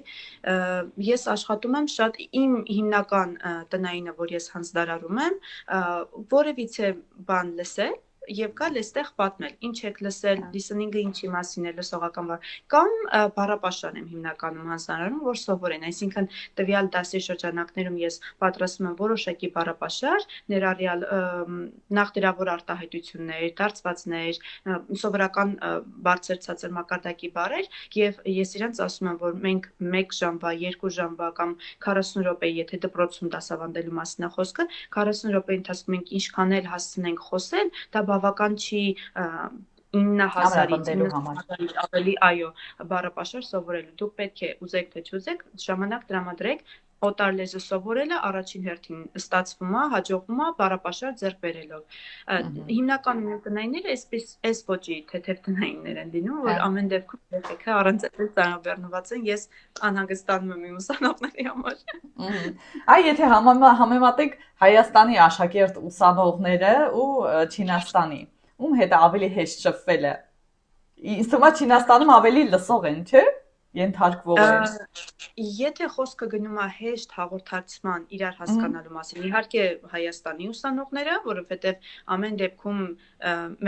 Ես աշխատում եմ շատ իմ հիմնական տնայինը, որ ես հանձնարարում եմ, որևիցե բան լսել եւ գալ այստեղ պատմել, ինչ եք լսել, listening-ը ինչի մասին է, լսողական բառ, կամ բառապաշար եմ հիմնականում հանձնարարում, որ սովորեն, այսինքն տվյալ դասի շրջանակներում ես պատրաստում եմ որոշակի բառապաշար, ներառյալ նախդրավոր արտահայտություններ, դարձվածներ, սովորական բարձր ցածր մակարդակի բառեր, եւ ես իրանց ասում եմ, որ մենք 1 ժամվա, 2 ժամվա կամ 40 րոպե, եթե դպրոցում դասավանդելու մասին է խոսքը, 40 րոպեի ընթացքում մենք ինչքան էլ հասցնենք խոսել, դա բավական չի 9000-ից 9000-ից ավելի, այո, բառապաշար սովորելու։ Դուք պետք է ուզեք թե չուզեք, ժամանակ տրամադրեք, օտար լեզու սովորելը առաջին հերթին ստացվում է, հաջողվում է բառապաշար ձեռք բերելով։ Հիմնականում տնայինները այս ոճի թեթև տնայիններ են լինում, որ ամեն դեպքում երեխեքը առանց այդպես ծանրաբեռնված են, ես անհանգստանում եմ իմ ուսանողների համար։ Այ եթե համեմատենք Հայաստանի աշակերտ ուսանողները ու Չինաստանի, ում հետ ավելի հեշտ շփվել է։ Ինձ թվում է Չինաստանում ավելի լսող են, չէ՞։ Ենթարկվող են։ Եթե խոսքը գնում է հեշտ հաղորդակցման իրար հասկանալու մասին, իհարկե Հայաստանի ուսանողները, որովհետև ամեն դեպքում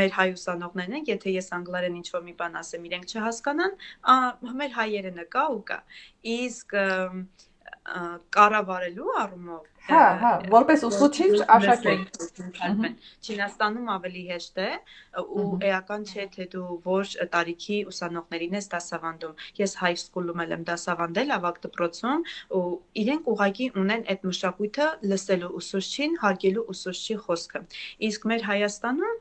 մեր հայ ուսանողներն են, եթե ես անգլերեն ինչ-որ մի բան ասեմ, իրենք չհասկանան, մեր հայերենը կա ու կա։ Իսկ կառավարելու առումով որպես ուսուցիչ աշակերտ Չինաստանում ավելի հեշտ է ու էական չէ թե դու որ տարիքի ուսանողներին ես դասավանդում։ Ես high school-ում եմ դասավանդել ավագ դպրոցում ու իրենք ուղղակի ունեն այդ մշակույթը լսելու ուսուցչին, հարգելու ուսուցչի խոսքը։ Իսկ մեր Հայաստանում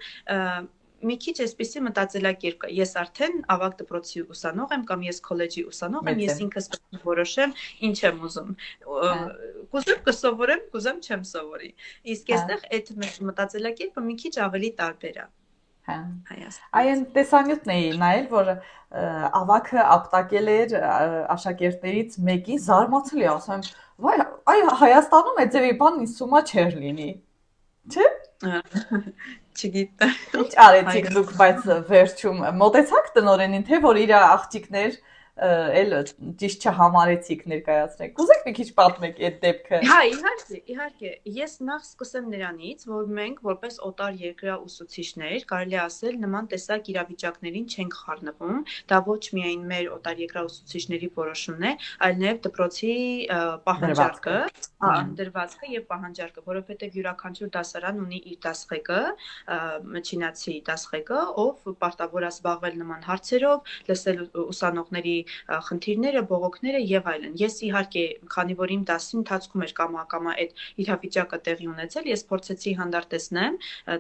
մի քիչ այսպեսի մտածելակերպ կա։ Ես արդեն ավագ դպրոցի ուսանող եմ կամ ես քոլեջի ուսանող եմ, ես ինքս պետք է որոշեմ ինչ եմ ուզում։ Կուզեմ կսովորեմ, կուզեմ չեմ սովորի։ Իսկ այստեղ այդ մտածելակերպը մի քիչ ավելի տարբեր է։ Այն տեսանյութն էի նայել, որ ավագը ապտակել էր աշակերտներից մեկի, զարմացել է, ասում եմ, վայ, այ Հայաստանում այդ ձևի բան ինձ թվում է չէր լինի։ Չէ՞։ Չգիտեմ։ Ինչ արեցիք դուք, բայց վերջում մոտեցաք տնօրենին, թե որ իր աղջիկներ էլ ճիշտ չհամարեցիք ներկայացնեք։ Կուզեք մի քիչ պատմեք այդ դեպքը։ Հա, իհարկե։ Ես նախ սկսեմ նրանից, որ մենք որպես օտար երկրյա ուսուցիչներ, կարելի ասել, նման տեսակ իրավիճակներին չենք խառնվում։ Դա ոչ միայն մեր օտար երկրյա ուսուցիչների որոշումն է, այլ նաև դպրոցի պահանջարկը, դրվածքը եւ պահանջարկը, որովհետեւ յուրաքանչյուր դասարան ունի իր դասղեկը, չինացի դասղեկը, ով պարտավոր է զբաղվել նման հարցերով, լսել ուսանողների խնդիրները, բողոքները եւ այլն։ Ես իհարկե, քանի որ իմ դասի ընթացքում էր կամա այդ իրավիճակը տեղի ունեցել, ես փորձեցի հանդարտեցնեմ,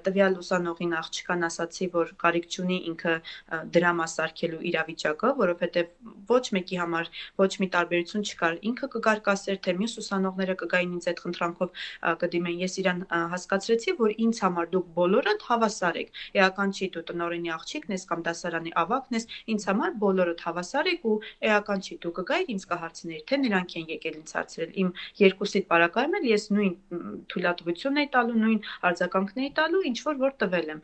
տվյալ ուսանողին աղջկան ասացի, որ կարիք չունի ինքը դրամա սարքելու իրավիճակը, որովհետեւ ոչ մեկի համար ոչ մի տարբերություն չկար։ Ինքը կգար կասեր, թե մյուս ուսանողները կգային ինձ այդ խնդրանքով կդիմեն։ Ես իրան հասկացրեցի, որ ինձ համար դուք բոլորդ հավասար եք։ Էական չի դու տնօրենի աղջիկն ես կամ դասարանի ավագն ես, ինձ համար բոլորդ հավասար եք ու էական չի դու կգայիր ինձ կհարցնեիր, թե նրանք են եկել ինձ հարցրել։ Իմ երկուսիդ պարակայում էլ ես նույն թույլատվությունն էի տալու, նույն արձագանքն էի տալու, ինչ որ տվել եմ։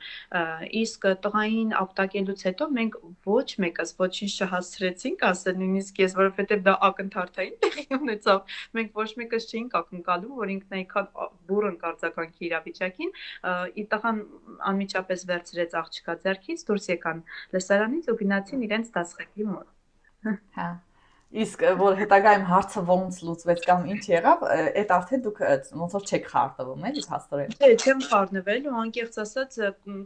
Իսկ տղային ապտակելուց հետո մենք ոչ մեկս ոչինչ չհասցրեցինք, ասել նույնիսկ ես, որովհետև դա ակնթարթային տեղի ունեցավ։ Մենք ոչ մեկս չէինք ակնկալում, որ ինքն այնքան բուռն կարձագանքի իրավիճակին, ի տղան անմիջապես վերցրեց աղջկա ձեռքից, դուրս եկան լսարանից ու գնացին իրենց դասղեկի մոտ։ Հա։ Իսկ որ հետագայում հարցը ոնց լուծվեց կամ ինչ եղավ, այդ արդեն դուք ոնց որ չեք խառնվում, էլի փաստորեն։ Չէ, չեմ խառնվել ու անկեղծ ասած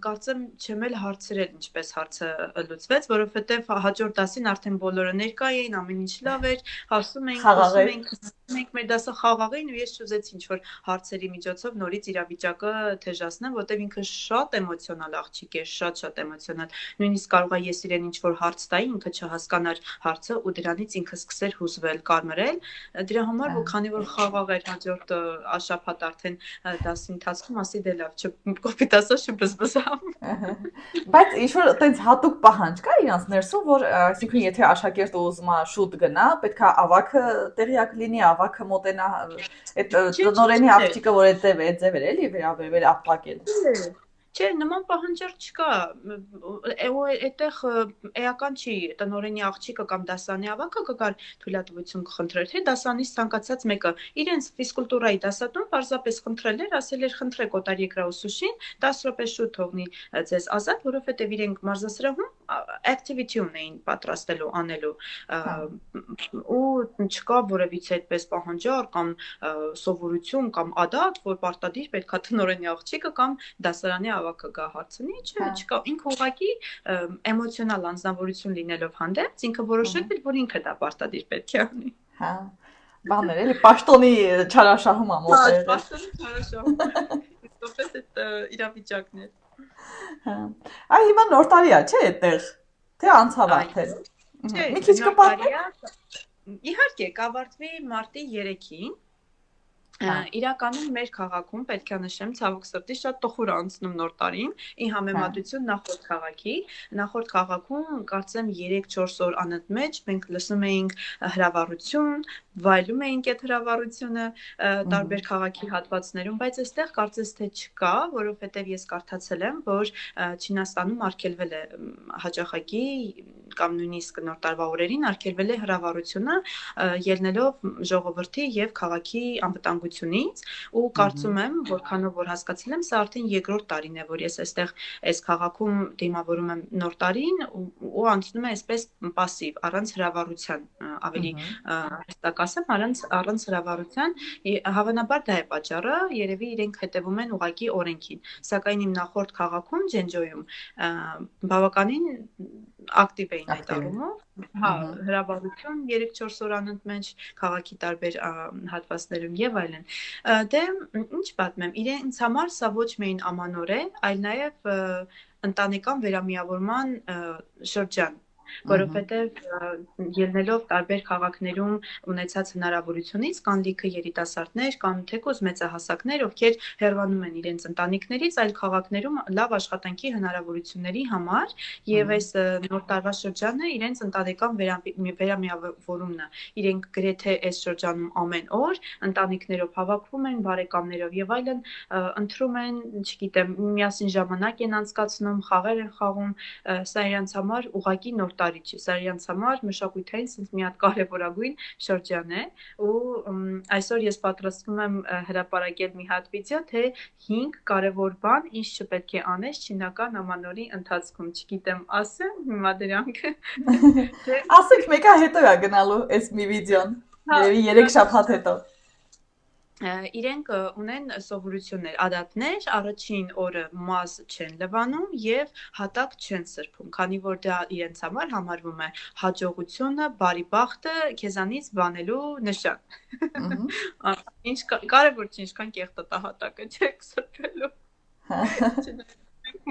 կարծեմ չեմ էլ հարցրել ինչպես հարցը լուծվեց, որովհետև հաջորդ դասին արդեն բոլորը ներկա էին, ամեն ինչ լավ էր, ասում էինք, խոսում էինք, մենք մեր դասը խաղաղ էին ու ես չուզեցի ինչ որ հարցերի միջոցով նորից իրավիճակը թեժացնեմ, որտեղ ինքը շատ էմոցիոնալ աղջիկ է, շատ էմոցիոնալ։ Նույնիսկ կարողա ես իրեն ինչ որ հարց տայի, ինքը չհասկանար հարցը ու դրանից ինքը սկսեր հուզվել, կարմրել։ Դրա համար, որ քանի որ խաղաղ էր հաջորդ շաբաթ արդեն դասի ընթացքում ասի դե լավ, չկոպիտ ասած չբզբզամ։ Բայց ինչ որ այտենց հատուկ պահանջ կա իրանց ներսում, որ այսինքն եթե աշակերտը ուզում է շուտ գնա, պետքա ավագը տեղյակ լինի, ավագը մոտենա այդ տնօրենի աղջիկը, որ այդ ձև էր էլի վերաբերվել ապակել։ Չէ, նման պահանջարկ չկա։ Այդտեղ էական չի, տնօրենի աղջիկը կամ դասանի ավագը կգար թույլատվություն կխնդրեր, թե դասանից ցանկացած մեկը իրենց ֆիզկուլտուրայի դասատուն պարզապես խնդրել էր, ասել էր խնդրեք օտար երկրաուսուցչին 10 րոպե շուտ թողնի ձեզ ազատ, որովհետև իրենք մարզասրահում activity ունեին պատրաստելու անելու ու չկա որևիցե այդպես պահանջարկ կամ սովորություն կամ ադատ, որ պարտադիր պետքա տնօրենի աղջիկը կամ դասարանի ավագը գա հարցնի, չկա, ինքը ուղղակի էմոցիոնալ անձնավորություն լինելով հանդեպ, ինքը որոշել էր, որ ինքը դա պարտադիր պետք է անի։ Հա։ Բաներ էլի պաշտոնի չարաշահում ա մոտել։ Հա, պաշտոնի չարաշահում։ Իսկապես այդ իրավիճակն է։ Հա։ Այ հիմա նոր տարի է, չէ՞ այդտեղ։ Թե անցավ արդեն։ Չէ, մի քիչ կպատմի։ Իհարկե, կավարտվի մարտի 3-ին։ Իրականում մեր քաղաքում պետք է նշեմ, ցավոք սրտի շատ տխուր անցնում նոր տարին, ի համեմատություն նախորդ քաղաքի։ Նախորդ քաղաքում կարծեմ 3-4 օր անընդմեջ մենք լսում էինք հրավառություն, վայելում էինք այդ հրավառությունը տարբեր քաղաքի հատվածներում, բայց այստեղ կարծես թե չկա, որովհետև ես կարդացել եմ, որ Չինաստանում արգելվել է հաճախակի կամ նույնիսկ նոր տարվա օրերին արգելվել է հրավառությունը ելնելով ժողովրդի եւ քաղաքի անվտանգությունից ու կարծում եմ, որքանով որ հասկացել եմ, սա արդեն երկրորդ տարին է, որ ես այստեղ այս քաղաքում դիմավորում եմ նոր տարին ու անցնում է այսպես пассив, առանց հրավառության, ավելի հստակ ասեմ, առանց հրավառության, հավանաբար դա է պատճառը, երևի իրենք հետևում են ուղղակի օրենքին, սակայն իմ նախորդ քաղաքում Ջենջոյում բավականին ակտիվ էին այդ առումով, հա, հրավառություն 3-4 օր անընդմեջ քաղաքի տարբեր հատվածներում եւ այլն։ Դե ինչ պատմեմ, իրենց համար սա ոչ միայն ամանոր է, այլ նաեւ ընտանեկան վերամիավորման շրջան, որովհետև ելնելով տարբեր քաղաքներում ունեցած հնարավորությունից կան լիքը երիտասարդներ կամ թեկուզ մեծահասակներ, ովքեր հեռանում են իրենց ընտանիքներից այլ քաղաքներում լավ աշխատանքի հնարավորությունների համար եւ այս նոր տարվա շրջանը իրենց ընտանեկան վերամիավորումն է։ Իրենք գրեթե այս շրջանում ամեն օր ընտանիքներով հավաքվում են, բարեկամներով եւ այլն, ընտրում են, չգիտեմ, միասին ժամանակ են անցկացնում, խաղեր են խաղում, սա իրենց համար ուղղակի նոր տարի չի, սա իրենց համար մշակութային sense մի հատ կարևորագույն շրջան է ու այսօր ես պատրաստվում եմ հրապարակել մի հատ վիդեո, թե 5 կարևոր բան, ինչ չպետք է անես չինական ամանորի ընթացքում, չգիտեմ, ասեմ հիմա դրանք։ Ասեք մեկը հետո է գնալու այս մի վիդեոն, երևի 3 շաբաթ հետո։ Իրենք ունեն սովորություններ, ադատներ, առաջին օրը մազ չեն լվանում եւ հատակ չեն սրբում, քանի որ դա իրենց համար համարվում է հաջողությունը, բարի բախտը, քեզանից բանելու նշան։ Ինչ կարևոր չի, ինչքան կեղտոտահատակը չեք սրբելու։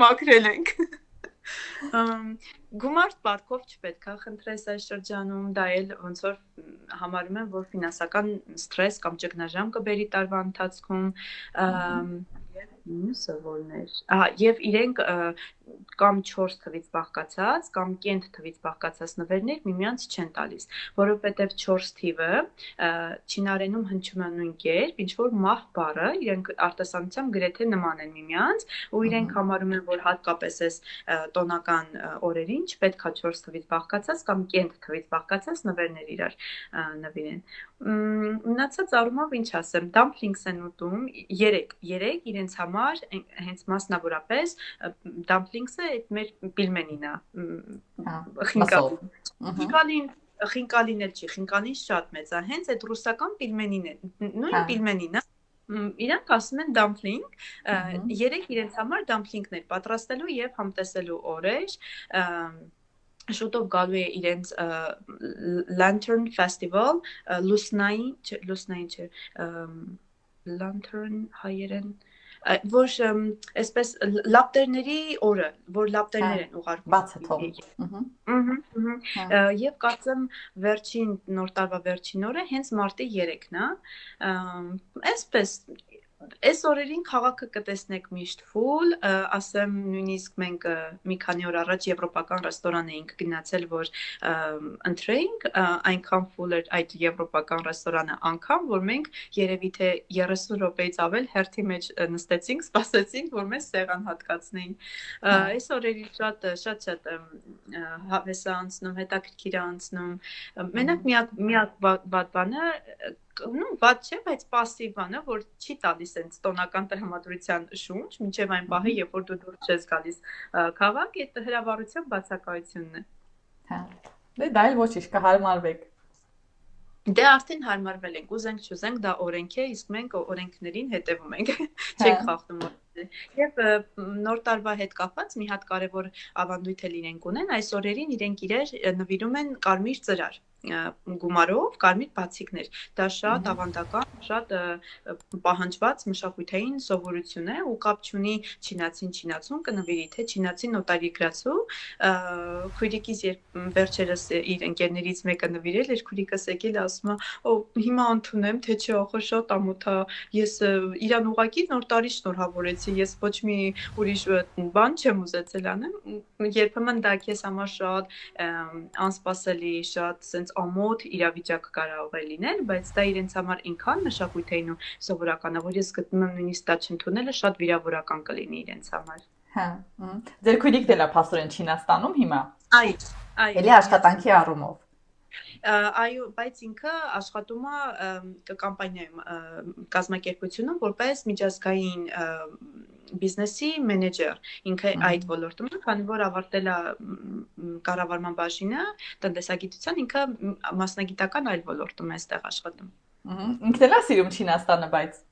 Մաքրել ենք։ Գումարտ պարտքով չպետք է խնդրես այս շրջանում, դա էլ ոնց որ համարում եմ, որ ֆինանսական սթրես կամ ճգնաժամ կբերի տարվա ընթացքում, եւ մյուսը որն էր։ Եվ իրենք կամ 4 թվից բաղկացած կամ կենտ թվից բաղկացած նվերներ միմյանց չեն տալիս, որովհետև 4 թիվը չինարենում հնչում է նույն կերպ, ինչ որ մահ բառը, իրենք արտասանությամբ գրեթե նման են միմյանց, ու իրենք համարում են, որ հատկապես այս տոնական օրերին չպետք է 4 թվից բաղկացած կամ կենտ թվից բաղկացած նվերներ իրար նվիրեն։ Մնացած առումով ինչ ասեմ, դամփլինգս են ուտում 3 իրենց համար հենց մասնավորապես դամփլինգսը այդ մեր պիլմենին է, խինկալին խինկալին էլ չի, խինկալին շատ մեծ է, հենց այդ ռուսական պիլմենին է, նույն պիլմենին է, իրանք ասում են դամփլինգ, երեք իրենց համար դամփլինգներ պատրաստելու եւ համտեսելու օրեր, շուտով գալու է իրենց Lantern Festival, լուսնային չէ, Lantern հայերեն որ այսպես լապտերների օրը, որ լապտերներ են ուղարկում բաց է թողում։ Եվ կարծեմ վերջին նոր տարվա վերջին օրը հենց մարտի 3-ն է, այսպես այս օրերին քաղաքը կտեսնեք միշտ ֆուլ, ասեմ նույնիսկ մենք մի քանի օր առաջ եվրոպական ռեստորան էինք գնացել, որ ընտրեինք, այնքան ֆուլ էր այդ եվրոպական ռեստորանը անգամ, որ մենք երևի թե 30 րոպեից ավել հերթի մեջ նստեցինք, սպասեցինք, որ մեզ սեղան հատկացնեին։ Այս օրերին շատ հավես է անցնում, հետաքրքիր է անցնում։ Մենակ միակ վատ բանը վատ չէ, բայց պասիվ բանը, որ չի տալիս այնց տոնական տրամադրության շունչ, մինչև այն պահը, երբ որ դու դուրս ես գալիս քաղաք, այդ հրավառության բացակայությունն է։ Հա։ Դե դա էլ ոչինչ, կհարմարվեք։ Դե արդեն հարմարվել ենք, ուզենք չուզենք, դա օրենք է, իսկ մենք օրենքներին հետևում ենք, չենք խախտում։ Եվ նոր տարվա հետ կապված մի հատ կարևոր ավանդույթ էլ իրենք ունեն, այս օրերին իրենք իրեր նվիրում են կարմիր ծրար գումարով կարմիր բացիկներ։ Դա շատ ավանդական, շատ պահանջված մշակութային սովորություն է ու կապ չունի չինացին չինացուն կնվիրի, թե չինացին նոտարիգրացու։ Քույրիկիս երբ վերջերս իր ընկերներից մեկը նվիրել էր, քույրիկս եկել ասում է, հիմա ընդունեմ, թե չէ, ախր շատ ամոթ է, ես իրան ուղղակի նոր տարի շնորհավորեցի, ես ոչ մի ուրիշ բան չեմ ուզեցել անեմ, երբեմն դա քեզ համար շատ անսպասելի, շատ sense ամոթ իրավիճակ կարող է լինել, բայց դա իրենց համար ինքան մշակութային ու սովորական է, որ ես գտնում եմ նույնիսկ դա չընդունելը շատ վիրավորական կլինի իրենց համար։ Հա։ Ձեր քույրիկն էլ է փաստորեն Չինաստանում հիմա։ Այո։ Էլի աշխատանքի առումով։ Այո, բայց ինքը աշխատում է կամպանիայում, կազմակերպությունում որպես միջազգային բիզնեսի մենեջեր, ինքը այդ ոլորտում է, քանի որ ավարտել է կառավարման բաժինը, տնտեսագիտության, ինքը մասնագիտական այլ ոլորտում է այստեղ աշխատում։ Ինքն էլ է սիրում Չինաստանը, բայց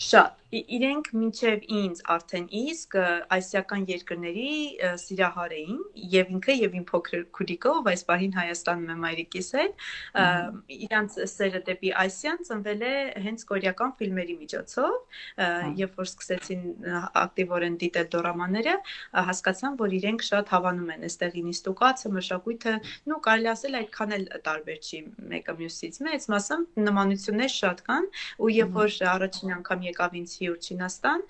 Շատ, իրենք մինչև ինձ արդեն իսկ ասիական երկրների սիրահար էին, եւ ինքը եւ իմ փոքր քուրիկը, ով այս պահին Հայաստանում է մայրիկիս հետ, իրանց սերը դեպի Ասիան ծնվել է հենց կորեական ֆիլմերի միջոցով, երբ որ սկսեցին ակտիվորեն դիտել դորամաները, հասկացան, որ իրենք շատ հավանում են այստեղի նիստուկացը, մշակույթը, նու կարելի ասել այդքան էլ տարբեր չի մեկը մյուսից, մեծ մասամբ նմանություններ շատ կան, ու երբ որ առաջին անգամ եկավ ինձ հյուր Չինաստան,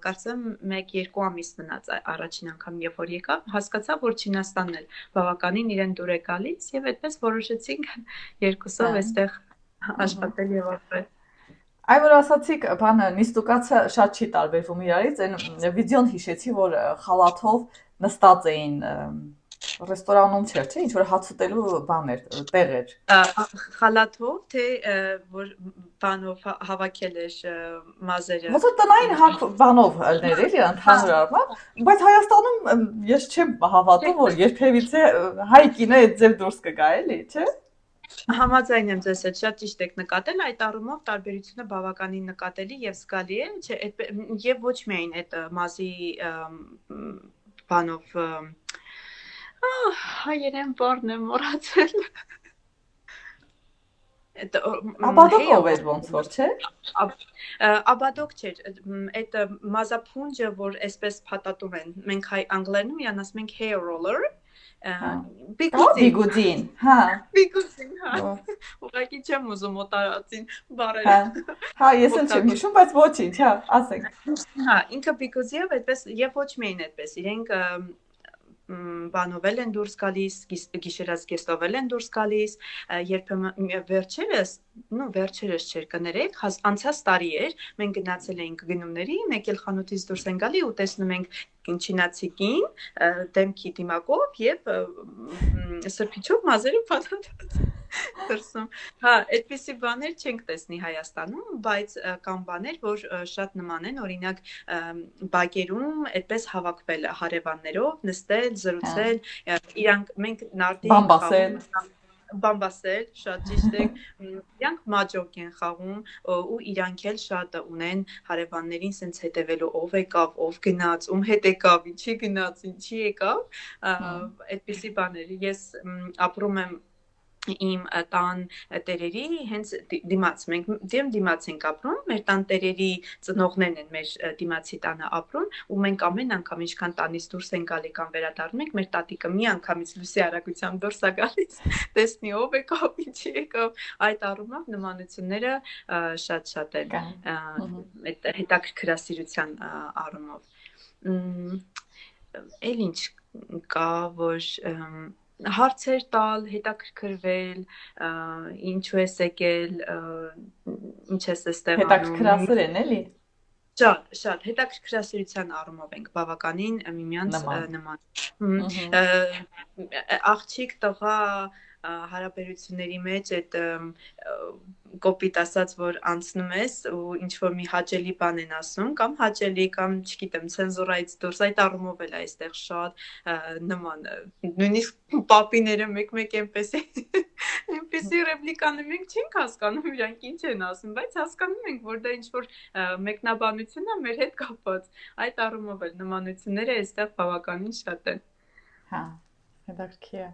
կարծեմ 1-2 ամիս մնաց առաջին անգամ երբ որ եկավ, հասկացա, որ Չինաստանն էլ բավականին իրեն դուր է գալիս եւ այդպես որոշեցինք երկուսով այստեղ աշխատել եւ ապրել։ Այ որ ասացիք, բանը նիստուկացը շատ չի տարբերվում իրարից, այն վիդեոն հիշեցի, որ խալաթով նստած էին ռեստորանում չէր, չէ, ինչ որ հաց ուտելու բան էր, տեղ էր։ Խալաթով, թե որ բանով հավաքել էր մազերը։ Ոնց որ տնային բանով ելներ էլի ընդհանուր առմամբ, բայց Հայաստանում ես չեմ հավատում, որ երբևիցե հայ կինը այդ ձև դուրս կգա էլի, չէ։ Համաձայն եմ ձեզ հետ, շատ ճիշտ եք նկատել, այդ առումով տարբերությունը բավականին նկատելի եւ զգալի է, չէ, եւ ոչ միայն այդ մազի բանով հայերեն բառն եմ մոռացել։ Աբադոկով էր ոնց որ, չէ։ Աբադոկ չէր, այդ մազափունջը, որ այսպես փաթաթում են, մենք անգլերենում իրան ասում ենք hair roller, բիգուդին, հա։ Բիգուդին, հա։ Ուղղակի չեմ ուզում օտարածին բառերը։ Հա, ես էլ չեմ հիշում, բայց ոչինչ, հա, ասենք։ Հա, ինքը բիգուդիով այդպես եւ ոչ միայն այդպես, իրենք բանով են դուրս գալիս, գիշերազգեստով են դուրս գալիս, երբեմն վերջերս չէր կներեք, անցած տարի էր, մենք գնացել էինք գնումների, մեկ էլ խանութից դուրս են գալի ու տեսնում ենք չինացի կին, դեմքի դիմակով եւ սրբիչով մազերը փաթաթած դրսում։ Հա, այդպիսի բաներ չենք տեսնի Հայաստանում, բայց կան բաներ, որ շատ նման են, օրինակ բակերում այդպես հավաքվել հարևաններով, նստել, զրուցել, իրանք մենք նարդի բան բամբասել, շատ ճիշտ է, իրանք մաջոկ են խաղում ու իրանք էլ շատ ունեն հարևաններին սենց հետևելու ով եկավ, ով գնաց, ում հետ եկավ, ինչի գնաց, ինչի եկավ, այդպիսի բաներ։ Ես ապրում եմ իմ տան տերերի հենց դիմաց, մենք դիմաց ենք ապրում, մեր տան տերերի ծնողներն են մեր դիմացի տանը ապրում ու մենք ամեն անգամ ինչքան տանից դուրս են գալի կամ վերադառնում ենք, մեր տատիկը մի անգամից լույսի արագությամբ դուրս է գալիս, տեսնի ով եկավ, ինչի եկավ, այդ առումով նմանությունները շատ են այդ հետաքրքրասիրության առումով։ Էլ ինչ կա, որ հարցեր տալ, հետաքրքրվել, ինչու ես եկել, ինչ ես այստեղ անում։ Հետաքրքրասեր են, էլի։ Շատ հետաքրքրասիրության առումով ենք բավականին միմյանց նման։ Աղջիկ տղա հարաբերությունների մեջ այդ կոպիտ ասած, որ անցնում ես ու ինչ-որ մի հաճելի բան են ասում, կամ հաճելի, կամ չգիտեմ, ցենզուրայից դուրս, այդ առումով էլ այստեղ շատ նման, նույնիսկ պապիները մեկ-մեկ այնպեսի ռեպլիկաներ մենք չենք հասկանում իրանք ինչ են ասում, բայց հասկանում ենք, որ դա ինչ-որ մեկնաբանություն է մեր հետ կապված, այդ առումով էլ նմանությունները այստեղ բավականին շատ են։ Հա, հետաքրքիր է։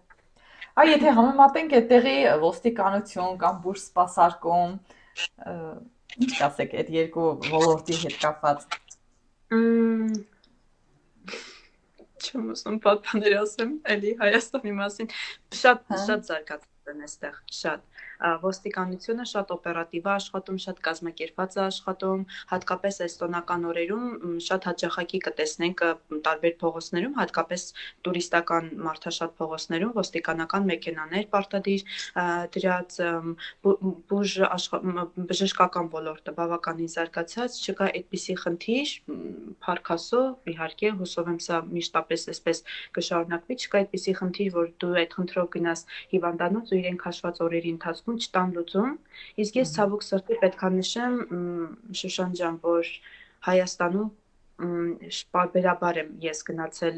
Այ եթե համեմատենք այդտեղի ոստիկանություն կամ բուժ սպասարկում, ինչ կասեք այդ երկու ոլորտի հետ կապված։ Չեմ ուզում պատմել ասեմ, էլի Հայաստանի մասին, շատ զարգացած են այստեղ, շատ ոստիկանությունը շատ օպերատիվ է աշխատում, շատ կազմակերպված է աշխատում, հատկապես այս տոնական օրերում շատ հաճախակի կտեսնենք տարբեր փողոցներում, հատկապես տուրիստական մարդաշատ փողոցներում ոստիկանական մեքենաներ պարտադիր դրած, բժշկական ոլորտը բավականին զարգացած, չկա այդպիսի խնդիր, փառք Աստծո, իհարկե հուսով եմ սա միշտապես այսպես կշարունակվի, չկա այդպիսի խնդիր, որ դու այդ խնդրով գնաս հիվանդանոց ու իրենք հաշված օրերի ընթացքում չտան լուծում, իսկ ես ցավոք սրտի պետք է նշեմ, Շուշան ջան, որ Հայաստանում պարբերաբար եմ ես գնացել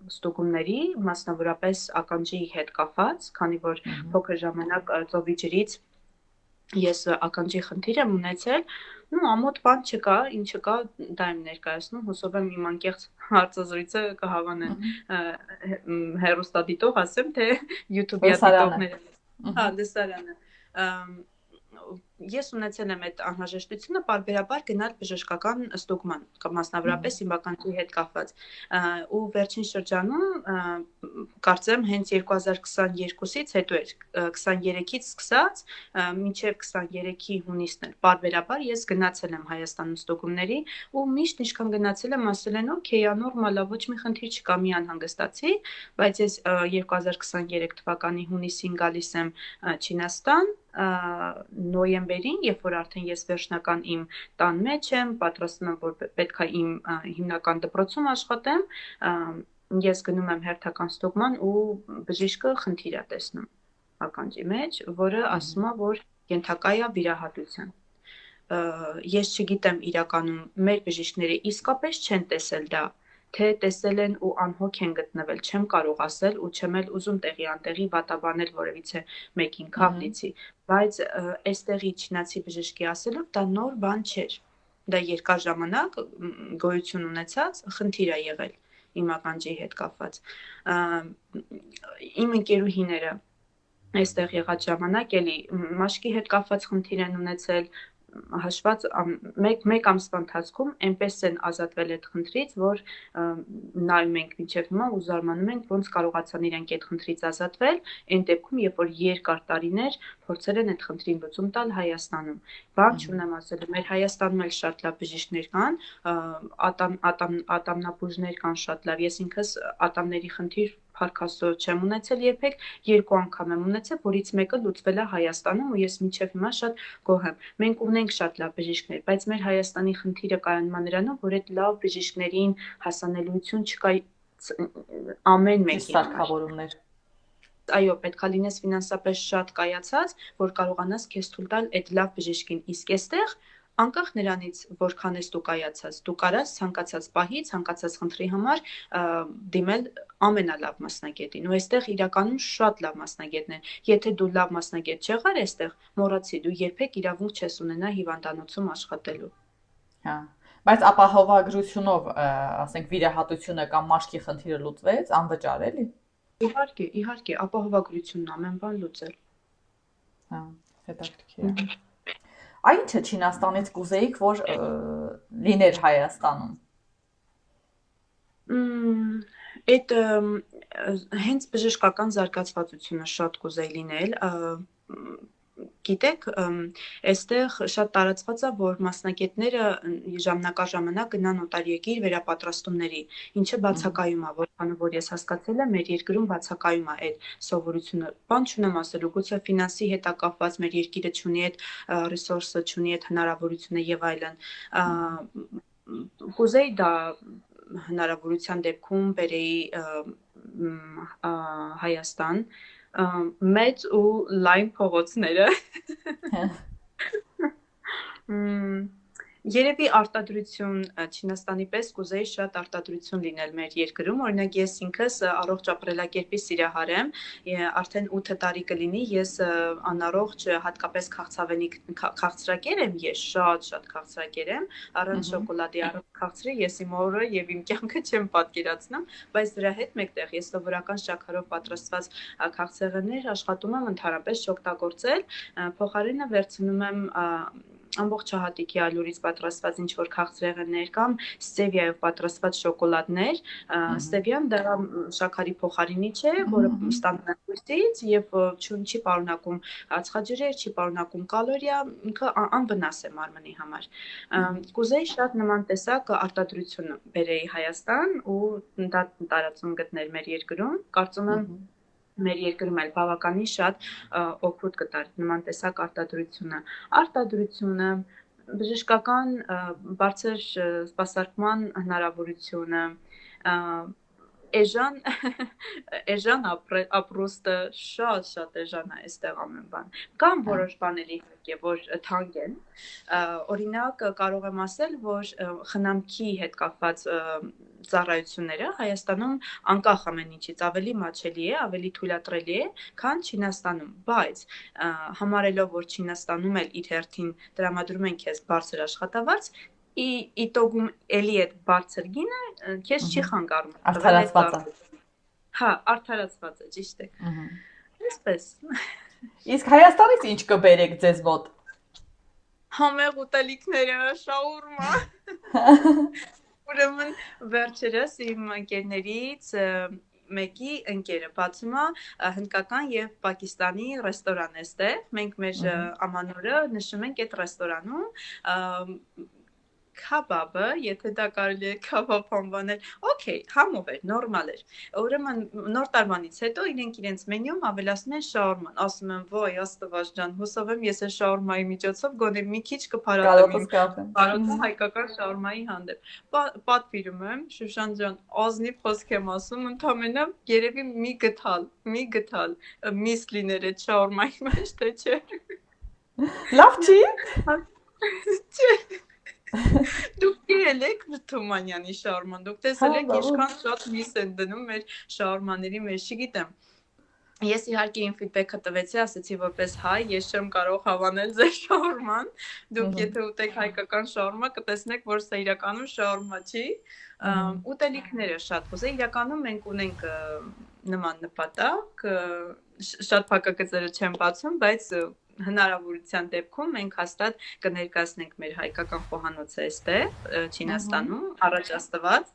ստուգումների, մասնավորապես ականջի հետ կապված, քանի որ փոքր ժամանակ ծովի ջրից ես ականջի խնդիր եմ ունեցել, ամոթ բան չկա, ինչը կա, դա եմ ներկայացնում, հուսով եմ իմ անկեղծ հարցազրույցը կհավանեն հեռուստադիտող, ասեմ, թե YouTube-ի դիտողները, լսարանը, ես ունեցել եմ այդ անհրաժեշտությունը պարբերաբար գնալ բժշկական ստուգման, մասնավորապես իմ ականջի հետ կապված, ու վերջին շրջանում կարծեմ հենց 2022-ից հետո էր, 23-ից սկսած, մինչև 23-ի հունիսն էր, պարբերաբար ես գնացել եմ Հայաստանում ստուգումների ու միշտ ինչքան գնացել եմ, ասել են օքեյ, նորմալ է, ոչ մի խնդիր չկա, մի անհանգստացի, բայց ես 2023 թվականի հունիսին գալիս եմ Չինաստան, նոյեմբերին, երբ որ արդեն ես վերջնական իմ տան մեջ եմ, պատրաստվում եմ, որ պետք է իմ հիմնական դպրոցում աշխատեմ, ես գնում եմ հերթական ստուգման ու բժիշկը խնդիր է տեսնում ականջի մեջ, որը ասում է, որ ենթակա է վիրահատության։ Ես չգիտեմ իրականում մեր բժիշկները իսկապես չեն տեսել դա, թե տեսել են ու անհոգ են գտնվել, չեմ կարող ասել ու չեմ էլ ուզում տեղի անտեղի վատաբանել որևիցե մեկին քավ լիցի, բայց այստեղի չինացի բժշկի ասելով դա նոր բան չէր, դա երկար ժամանակ գոյություն ունեցած խնդիր է եղել իմ ականջի հետ կապված, իմ ընկերուհիները այստեղ եղած ժամանակ էլի մաշկի հետ կապված խնդիր են ունեցել, հաշված մեկ ամսվա ընթացքում այնպես են ազատվել այդ խնդրից, որ նայում ենք մինչև հիմա ու զարմանում ենք, ոնց կարողացան իրենք այդ խնդրից ազատվել, այն դեպքում, երբ որ երկար տարիներ փորձել են այդ խնդրին լուծում տալ Հայաստանում։ Բան չունեմ ասելու, մեր Հայաստանում էլ շատ լավ բժիշկներ կան, ատամնաբուժներ կան շատ լավ, ես ինքս ատամների խնդիր փառք Աստծո չեմ ունեցել երբեք, 2 անգամ եմ ունեցել, որից մեկը լուծվել է Հայաստանում ու ես մինչև հիմա շատ գոհ եմ։ Մենք ունենք շատ լավ բժիշկներ, բայց մեր Հայաստանի խնդիրը կայանում է նրանում, որ այդ լավ բժիշկներին հասանելիություն չկա ամեն մեկին սարքավորումներ։ Այո, պետք է լինես ֆինանսապես շատ կայացած, որ կարողանաս քեզ թույլ տալ այդ լավ բժիշկին, իսկ այստեղ անկախ նրանից որքան ես դու կայացած, դու կարաս ցանկացած պահի, ցանկացած խնդրի համար դիմել ամենալավ մասնագետին։ Ու այստեղ իրականում շատ լավ մասնագետներ։ Եթե դու լավ մասնագետ չեղար այստեղ, մոռացի, դու երբեք իրավունք չես ունենա հիվանդանոցում աշխատելու։ Հա։ Բայց ապահովագրությունով, ասենք, վիրահատությունը կամ մաշկի խնդիրը լուծվեց, անվճար էլի։ Իհարկե, ապահովագրությունն ամեն բան լուծել։ Հա, հետաքրքիր է։ Ինչը Չինաստանից կուզեիք, որ լիներ Հայաստանում։ Այդ հենց բժշկական զարգացվածությունը շատ կուզեի լինել, գիտեք, այստեղ շատ տարածված է, որ մասնագետները ժամանակ ժամանակ գնան օտարերկիր վերապատրաստումների, ինչը բացակայում է, որքանը որ ես հասկացել եմ, մեր երկրում բացակայում է այդ սովորությունը։ Բան չունեմ ասելու, գուցե ֆինանսի հետ է կապված, մեր երկիրը չունի այդ ռեսուրսը, չունի այդ հնարավորությունը եւ այլն։ Կուզեի դա հնարավորության դեպքում բերեի Հայաստան, մեծ ու լայն փողոցները։ Երևի արտադրություն Չինաստանի պես կուզեի շատ արտադրություն լինել մեր երկրում, օրինակ ես ինքս առողջ ապրելակերպի սիրահար եմ, արդեն 8 տարի կլինի, ես անառողջ հատկապես քաղցրակեր եմ, ես շատ քաղցրակեր եմ, առանց շոկոլադի, առանց քաղցրի ես իմ օրը եւ իմ կյանքը չեմ պատկերացնում, բայց դրա հետ մեկտեղ ես սովորական շաքարով պատրաստված քաղցեղեններ աշխատում եմ ընդհանրապես չօգտագործել, փոխարենը վերցնում եմ ամբողջ հատիկի ալյուրից պատրաստված ինչ-որ քաղցրեղեններ կամ ստևիայով պատրաստված շոկոլադներ, ստևիան դա շաքարի փոխարինիչ է, որը ստանում են բույսից եւ չի պարունակում ածխաջրեր, չի պարունակում կալորիա, ինքը անվնաս է մարմնի համար։ Կուզեի շատ նման տեսակ արտադրություն բերեի Հայաստան ու դա տարածում գտնել մեր երկրում, կարծում եմ մեր երկրում էլ բավականին շատ օգուտ կտար նման տեսակ արտադրությունը, բժշկական բարձր սպասարկման հնարավորությունը, էժան ապրուստը շատ էժան է այստեղ ամեն բան։ Կամ որոշ բաներ իհարկե, որ թանկ են, օրինակ կարող եմ ասել, որ խնամքի հետ կապված ծառայությունները Հայաստանում անկախ ամեն ինչից ավելի մատչելի է, ավելի թույլատրելի է, քան Չինաստանում, բայց համարելով, որ Չինաստանում էլ իր հերթին տրամադրում են քեզ բարձր աշխատավարձ, իտոգում էլի այդ բարձր գինը քեզ չի խանգարում։ Արդարացված է։ Հա, արդարացված է, ճիշտ եք։ Այսպես։ Իսկ Հայաստանից ինչ կբերեք ձեզ մոտ։ Համեղ ուտելիքները, շաուրմա։ Ուրեմն վերջերս իմ ընկերներից մեկի ընկերը բացում է հնդկական եւ պակիստանի ռեստորան էստեղ։ Մենք մեր ամանորը նշում ենք այդ ռեստորանում քաբաբը, եթե դա կարելի է քաբաբ անվանել, օքեյ, համով էր, նորմալ էր։ Ուրեմն նոր տարվանից հետո իրենք իրենց մենյուում ավելացնում են շաուրման, ասում են՝ «Ոյ, Աստված ջան, հուսով եմ ես այս շաուրմայի միջոցով գոնե մի քիչ կփարատեմ իմ հայկական շաուրմայի հանդեպ»։ Պատվիրում եմ, Շուշան ջան, ազնիվ խոսք եմ ասում, ընդհանրապես երևի մի գտալ միս լիներ այդ շաուրմայի մեջ, թե չէ։ Լավ չի։ Չէ։ Դուք եկել եք Թումանյանի շաուրման, դուք տեսել եք ինչքան շատ միս են դնում մեր շաուրմաների մեջ, չգիտեմ։ Ես իհարկե իմ ֆիդբեքը տվեցի, ասացի որպես հայ, ես չեմ կարող հավանել ձեր շաուրման, դուք եթե ուտեք հայկական շաուրմա, կտեսնեք, որ սա իրականում շաուրմա չի։ Ուտելիքները շատ կուզեի, իրականում մենք ունենք նման նպատակ, շատ փակագծերը չեմ բացում, բայց հնարավորության դեպքում մենք հաստատ կներկայացնենք մեր հայկական խոհանոցը այստեղ Չինաստանում, առաջ Աստված,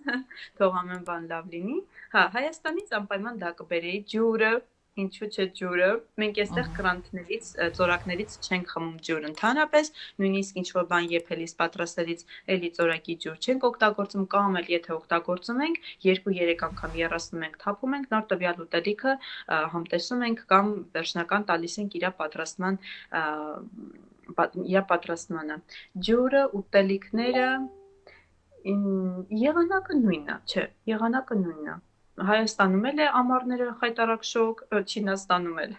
թող ամեն բան լավ լինի։ Հա, Հայաստանից անպայման դա կբերեի ջուրը, ինչու՞ չէ ջուրը։ Մենք այստեղ կրանտներից, ծորակներից չենք խմում ջուր ընդհանրապես, նույնիսկ ինչ որ բան եփելիս պատրաստելիս էլի ծորակի ջուր չենք օգտագործում կամ էլ եթե օգտագործում ենք, 2-3 անգամ երասնում ենք, թափում ենք, նոր տվյալ ուտելիքը համտեսում ենք կամ վերջնական տալիս ենք իր պատրաստմանը։ Ջուրը, ուտելիքները եղանակը նույնն է, չէ, եղանակը նույնն է։ Հայաստանում էլ է ամառները խայտարակ շոգ, Չինաստանում էլ։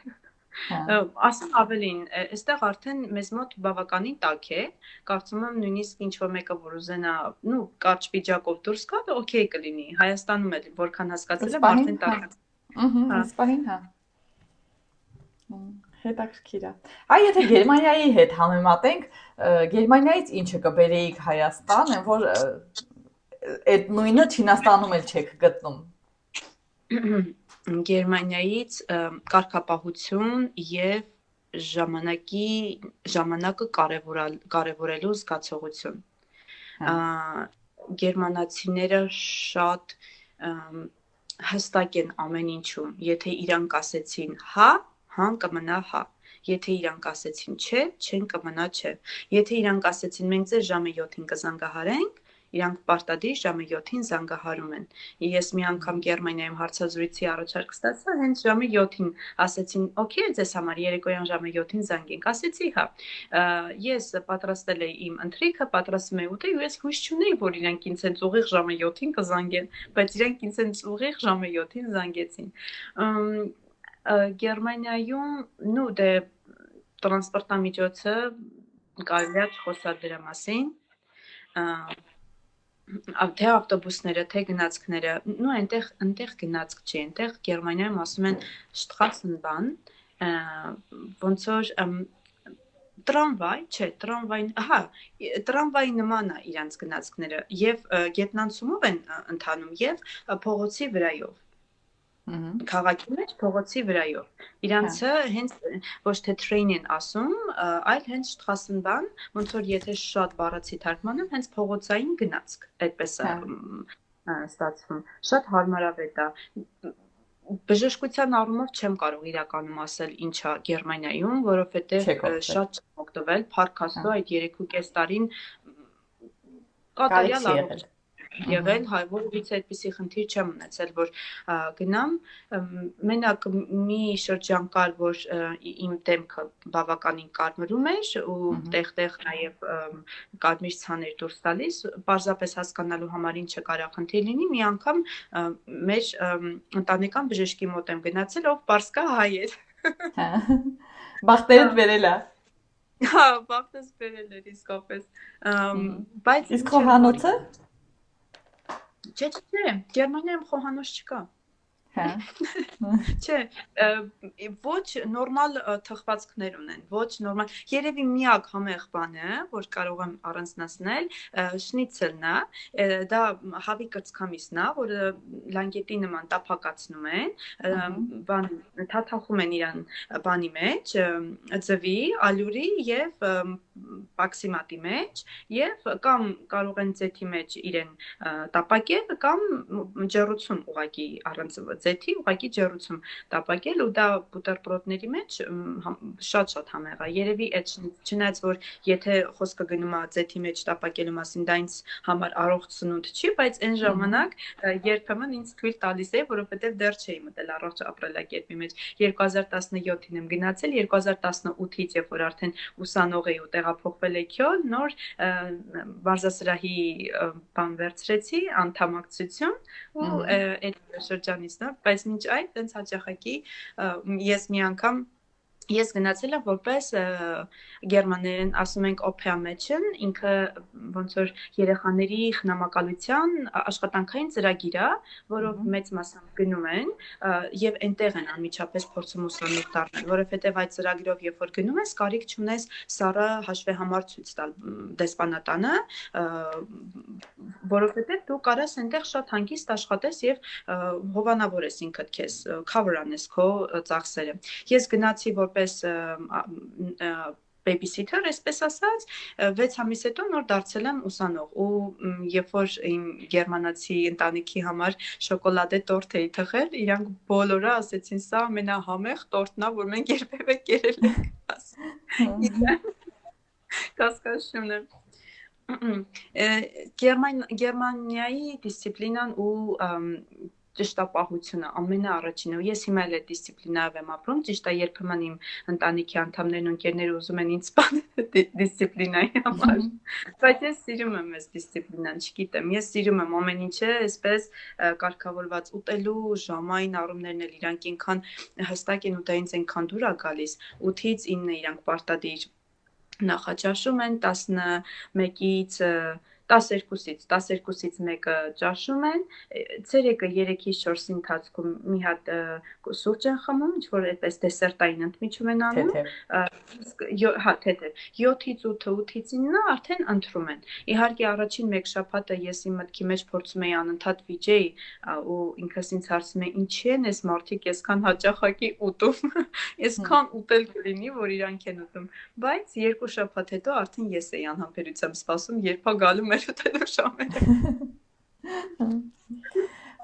Ասեմ ավելին, այստեղ արդեն մեզ մոտ բավականին տաք է, կարծում եմ նույնիսկ ինչ որ մեկը որ ուզենա, կարճ վիճակով դուրս գա, օքեյ կլինի։ Հայաստանում էլ որքան հասկացել եմ, արդեն տաք է։ Այս պահին հա։ Հետաքրքիր է։ Այ եթե Գերմանիայի հետ համեմատենք, Գերմանիայից ինչը կբերեիք Հայաստան, որ այդ նույնը Չինաստանում էլ չեք գտնում։ Գերմանիայից կարգապահություն եւ ժամանակը կարևորելու զգացողություն։ Գերմանացիները շատ հստակ են ամեն ինչում։ Եթե իրանք ասեցին հա, հան կմնա հա։ Եթե իրանք ասեցին չէ, չեն կմնա չէ։ Եթե իրանք ասեցին մենք ձեզ ժամը 7-ին կզանգահարենք, իրանք պարտադիր ժամը 7-ին զանգահարում են։ Ես մի անգամ Գերմանիայում հարցազրույցի առաջարկ ստացա, հենց ժամը 7-ին ասեցին, օքեյ, ձեզ համար երեկոյան ժամը 7-ին զանգենք, ասեցի հա։ Ես պատրաստել էի իմ ընթրիքը, պատրաստում էի ուտել, ու ես հույս չունեի, որ իրանք ինձ հենց ուղիղ ժամը 7-ին կզանգեն, բայց իրանք ինձ հենց ուղիղ ժամը 7-ին զանգեցին։ Գերմանիայում, դե տրանսպորտամիջոցը կարելի է խոսալ դրա մասին։ Թե ավտոբուսները, թե գնացքները, այնտեղ գնացք չի, այնտեղ Գերմանիայում ասում են Straßenbahn, ոնց որ տրամվայ, չէ, տրամվայի նման է իրանց գնացքները եւ գետնանցումով են ընթանում եւ փողոցի վրայով։ Քաղաքի մեջ փողոցի վրայով։ Իրանցը հենց ոչ թե train են ասում, այլ հենց Straßenbahn, ոնց որ եթե շատ բառացի թարգմանեմ, հենց փողոցային գնացք, այդպես է ստացվում։ Շատ հարմարավետ է։ Բժշկության առումով չեմ կարող իրականում ասել ինչա Գերմանիայում, որովհետեւ շատ չեմ օգտվել, փառք Աստծո, այդ 3.5 տարին կատարյալ առողջ եղել, որովից այդպիսի խնդիր չեմ ունեցել, որ գնամ, մենակ մի շրջան կար, որ իմ դեմքը բավականին կարմրում էր ու տեղ-տեղ նաև կարմիր ցաներ դուրս տալիս, պարզապես հասկանալու համար ինչը կարա խնդիր լինի, մի անգամ մեր ընտանեկան բժշկի մոտ եմ գնացել, ով պարսկա հայ էր։ Բախտերդ վերել է։ Հա, բախտս վերել էր իսկապես։ Բայց իսկ խոհանոցը Չէ, Գերմանիայում խոհանոց չկա։ Չէ, ոչ նորմալ թխվածքներ ունեն, ոչ նորմալ։ Երևի միակ համեղ բանը, որ կարող եմ առանձնացնել, շնիցելն է, դա հավի կրծքամիսն է, որը լանգետի նման տափակացնում են, թաթախում են իրան բանի մեջ, ձվի, ալյուրի եւ պաքսիմատի մեջ եւ կամ կարող են ձեթի մեջ իրեն տապակել կամ ջեռուցում ուղակի առանց ձեթի ուղակի ջեռուցում տապակել ու դա բուտերբրոդների մեջ շատ համեղ է։ Երևի այդ չնայած որ եթե խոսքը գնում է ձեթի մեջ տապակելու մասին, դա ինձ համար առողջ սնունդ չի, բայց այն ժամանակ երբեմն ինձ թույլ տալիս է, որովհետեւ դեռ չէի մտել առողջ ապրելակերպի մեջ։ 2017-ին եմ գնացել, 2018-ից երբ որ արդեն ուսանող էի ու տեղափոխվել էի Քյոլ, նոր մարզասրահի բան վերցրեցի, անդամակցություն ու այդ շրջանից նոր, բայց մինչ այդ տենց հաճախակի ես մի անգամ Ես գնացել եմ որպես գերմաներեն ասում ենք օփեամեչն, ինքը ոնց որ երեխաների խնամակալության աշխատանքային ծրագիր է, որով մեծ մասամբ գնում են եւ այնտեղ են անմիջապես փորձում ուսանող դառնել, որովհետեւ այդ ծրագրով երբ որ գնում ես, կարիք չունես սառը հաշվեհամար ցույց տալ դեսպանատանը, որովհետեւ դու կարաս այնտեղ շատ հանգիստ աշխատես եւ հովանավորես ինքդ քեզ, cover անես քո ծախսերը։ Ես գնացի որպես babysitter, այսպես ասած, 6 ամիս հետո նոր դարձել եմ ուսանող ու երբ որ իմ գերմանացի ընտանիքի համար շոկոլադե տորտ էի թխել, իրանք բոլորը ասեցին, սա ամենահամեղ տորտն է, որ մենք երբևէ կերել ենք։ Կասկած չունեմ։ Գերմանիայի դիսցիպլինան ու ճշտապահությունը ամենաառաջինը։ Ես հիմա էլ այդ դիսցիպլինայով եմ ապրում, ճիշտ է, երբեմն իմ ընտանիքի անդամներն ու ընկերները ուզում են ինձ սպանել դիսցիպլինայի համար, բայց ես սիրում եմ այս դիսցիպլինան, չգիտեմ, ես սիրում եմ ամեն ինչը այսպես կարգավորված ուտելու ժամային առումներն էլ իրանք ինքան հստակ են ու դա ինձ այնքան դուր է գալիս 8-ից 9 իրանք պարտադիր նախաճաշում են 11-ից 12-ից 1-ը ճաշում են, ցերեկը 3-ից 4-ի ընթացքում մի հատ սուրճ են խմում, ինչ-որ այդպես դեսերտային ընդմիջում են անում, հա, թեթև, 7-ից 8-ը, 8-ից 9-ը արդեն ընթրում են։ Իհարկե առաջին մեկ շաբաթը ես իմ մտքի մեջ փորձում էի անընդհատ վիճեի ու ինքս ինձ հարցնում էի ինչի են այս մարդիկ այսքան հաճախակի ուտում, այսքան ուտել կլինի, որ իրանք են ուտում, բայց 2 շաբաթ հետո արդեն ես էի անհամբերությամբ սպասում, երբ գալու մեր ուտելու ժամերը։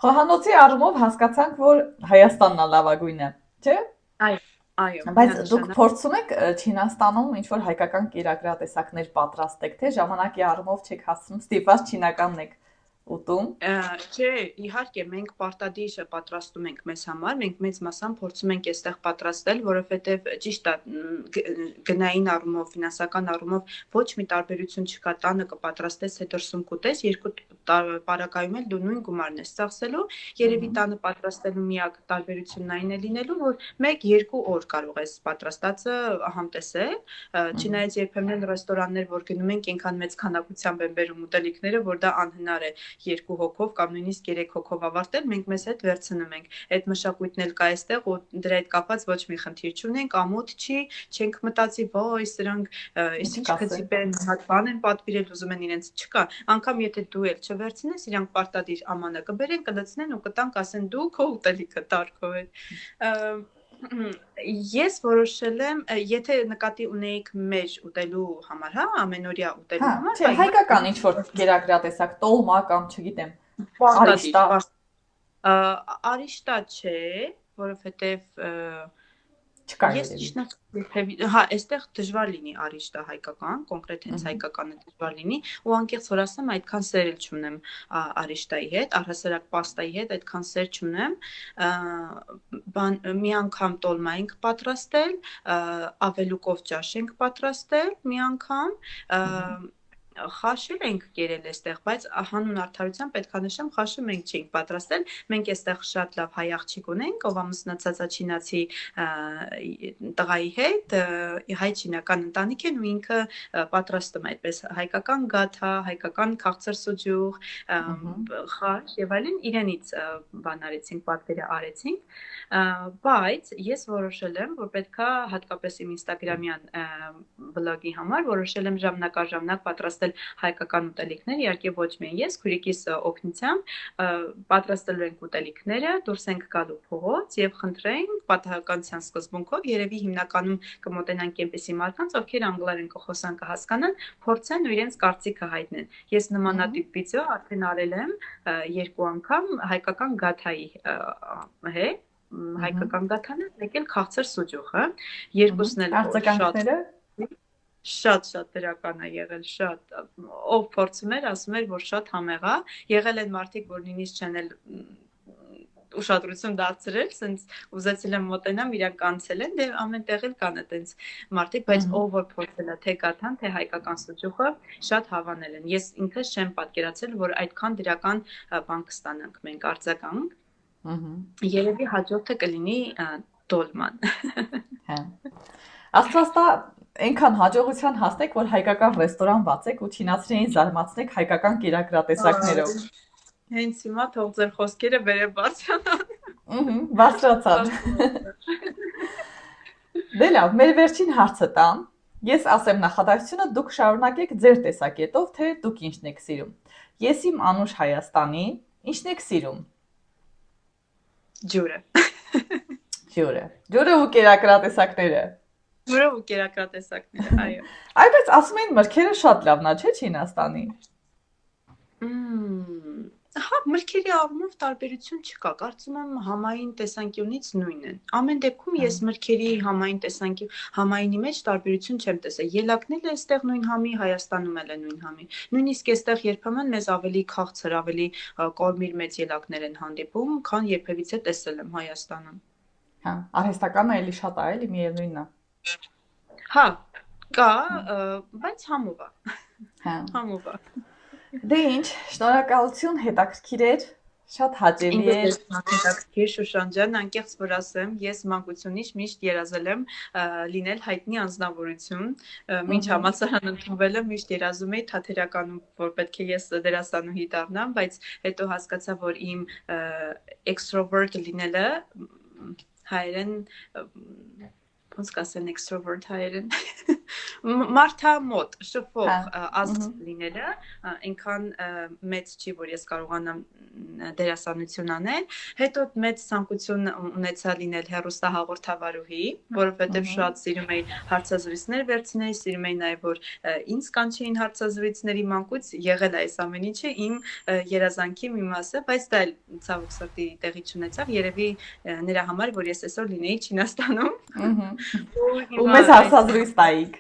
Խոհանոցի առումով հասկացանք, որ Հայաստանն է լավագույնը, չէ՞։ Այո։ Բայց դուք փորձում եք Չինաստանում ինչ-որ հայկական կերակրատեսակներ պատրաստեք, թե ժամանակի առումով չեք հասցնում ստիպված չինականն եք ուտում։ Չէ, իհարկե մենք պարտադիր պատրաստում ենք մեզ համար, մենք մեծ մասամբ փորձում ենք այստեղ պատրաստել, որովհետև ճիշտ է գնային առումով, ֆինանսական առումով ոչ մի տարբերություն չկա, տանը կպատրաստես, թե դրսում կուտես, երկու պարագայում էլ դու նույն գումարն ես ծախսելու, երևի տանը պատրաստելու միակ տարբերությունն այն է լինելու, որ 1-2 օր կարող ես պատրաստածը համտեսել, չնայած երբեմն ռեստորաններ, որ գնում ենք, այնքան մեծ քանակությամբ են բերում ուտելիքները, որ դա անհնար է 2 հոգով կամ նույնիսկ 3 հոգով ավարտել, մենք մեզ հետ վերցնում ենք։ Այդ մշակույթն էլ կա այստեղ ու դրա հետ կապված ոչ մի խնդիր չունենք, ամոթ չի, չենք մտածի, ոյ, սրանք ինչ քծիպ են, հատ բան են պատվիրել, ուզում են իրենց չկա։ Անկամ եթե դու էլ չվերցնես, իրանք պարտադիր ամանը կբերեն, կլցնեն ու կտան, կասեն դու քո ուտելիքը տար քո հետ։ Ես որոշել եմ, եթե նկատի ունեիք մեր ուտելու համար, հա, ամենօրյա ուտելու համար, չէ, հայկական ինչ-որ կերակրատեսակ, տոլմա կամ չգիտեմ, արիշտա։ Արիշտա չէ, որովհետև չկա ես ճիշտ հա, այստեղ դժվար լինի արիշտա հայկական, կոնկրետ հենց հայկականը դժվար լինի, ու անկեղծ որ ասեմ, այդքան սեր էլ չունեմ արիշտայի հետ, առհասարակ պաստայի հետ այդքան սեր չունեմ, մի անգամ տոլմա ենք պատրաստել, ավելուկով ճաշ ենք պատրաստել մի անգամ, խաշել ենք կերել այստեղ, բայց հանուն արդարության պետք է նշեմ, խաշը մենք չենք պատրաստել, մենք այստեղ շատ լավ հայ աղջիկ ունենք, ով ամուսնացած է չինացի տղայի հետ, հայ-չինական ընտանիք են ու ինքը պատրաստում է այդպես հայկական գաթա, հայկական քաղցր սուջուղ, խաշ եւ այլն, իրենից բան արեցինք, պատվերը արեցինք, բայց ես որոշել եմ, որ պետքա հատկապես իմ ինստագրամյան բլոգի համար որոշել եմ ժամանակ պատրաստել հայկական ուտելիքներ, իհարկե ոչ միայն ես, քուրիկիս օգնությամբ պատրաստելու ենք ուտելիքները, դուրս ենք գալու փողոց եւ խնդրենք պատահականության սկզբունքով, երևի հիմնականում կմոտենանք այնպիսի մարդկանց, ովքեր անգլերեն կխոսան, կհասկանան, փորձեն ու իրենց կարծիքը հայտնեն։ Ես նմանատիպ վիդեո արդեն արել եմ 2 անգամ հայկական գաթայի հետ, հայկական գաթան է, մեկ էլ քաղցր սուջուղը, երկուսն էլ շատ դրական է եղել, շատ, ով փորձում էր, ասում էր, որ շատ համեղ է, եղել են մարդիկ, որ նույնիսկ չեն էլ ուշադրություն դարձրել, սենց ուզեցել եմ մոտենամ, իրանք անցել են, դե ամենտեղ էլ կան այդպես մարդիկ, բայց ով որ փորձել է թե գաթան, թե հայկական սուջուղը, շատ հավանել են։ Ես ինքս չեմ պատկերացել, որ այդքան դրական բան կստանանք մենք արձագանք։ Երևի հաջորդը կլինի տոլման։ Աստվածտա այնքան հաջողության հասնեք, որ հայկական ռեստորան բացեք ու չինացիներին զարմացնեք հայկական կերակրատեսակներով։ Հենց հիմա թող ձեր խոսքերը վերև բարձրանան։ Բարձրացան։ Դե լավ, մեր վերջին հարցը տամ։ Ես ասեմ նախադասությունը, դուք շարունակեք ձեր տեսակետով, թե դուք ինչն եք սիրում։ Ես իմ անուշ Հայաստանի, ինչն եք սիրում։ Ջուրը։ Ջուրը ու կերակրատեսակները։ Ջուրը ու կերակրատեսակները, այո։ Այդպես ասում են մրգերը շատ լավն է, չէ՞ Չինաստանի։ Հա, մրգերի առումով տարբերություն չկա, կարծում եմ համային տեսանկյունից նույնն են։ Ամեն դեպքում ես մրգերի համայնի մեջ տարբերություն չեմ տեսել։ Ելակն էլ է այստեղ նույն համի, Հայաստանում էլ է նույն համի։ Նույնիսկ այստեղ երբեմն մեզ ավելի քաղցր, ավելի կորմիր մեծ ելակներ են հանդիպում, քան երբևիցե տեսել եմ Հայաստանում։ Հա, արհեստականը էլի շատ է, էլի միևնույնն է։ Հա, կա, բայց համով է։ Հա։ Համով է։ Դե ինչ, շնորհակալություն, հետաքրքիր էր, շատ հաճելի էր։ Հետաքրքիր Շուշան ջան, անկեղծ որ ասեմ, ես մանկությունից միշտ երազել եմ լինել հայտնի անձնավորություն, մինչ համալսարան ընդունվել եմ, միշտ երազում էի թատերականում, որ պետք է ես դերասանուհի դառնամ, բայց հետո հասկացա, որ իմ extrovert լինելը հայերեն ոնց կասեն extrovert հայերեն մարդամոտ, շփող, ազգ լինելը այնքան մեծ չի, որ ես կարողանամ դերասանություն անել, հետո մեծ ցանկություն ունեցա լինել հեռուստահաղորդավարուհի, որովհետև շատ սիրում էի հարցազրույցներ վերցնել, սիրում էի նաև որ ինձ կանչեին հարցազրույցների մանկուց, եղել է այս ամեն ինչը իմ երազանքի մի մասը, բայց դա էլ ցավոք սրտի տեղի չունեցավ, երևի նրա համար, որ ես այսօր լինեի Չինաստանում։ Ու մեզ հարցազրույց տայիք։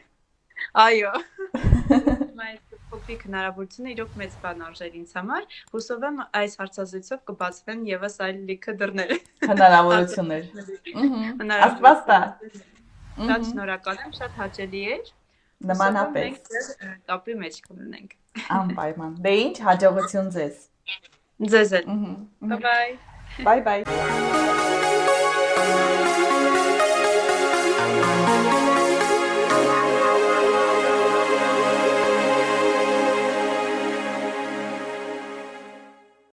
Այո։ Բայց փոքրիկ հնարավորությունը իրոք մեծ բան արժեր ինձ համար։ Հուսով եմ այս հարցազրույցով կբացվեն եւս այլ լիքը դռներ։ Հնարավորություններ։ Աստված տա։ Շատ շնորհակալ եմ, շատ հաճելի էր։ Նմանապես։ Կապի մեջ կլինենք։ Անպայման։ Դե ինչ, հաջողություն ձեզ։ Ձեզ էլ։ Bye bye։ Bye bye։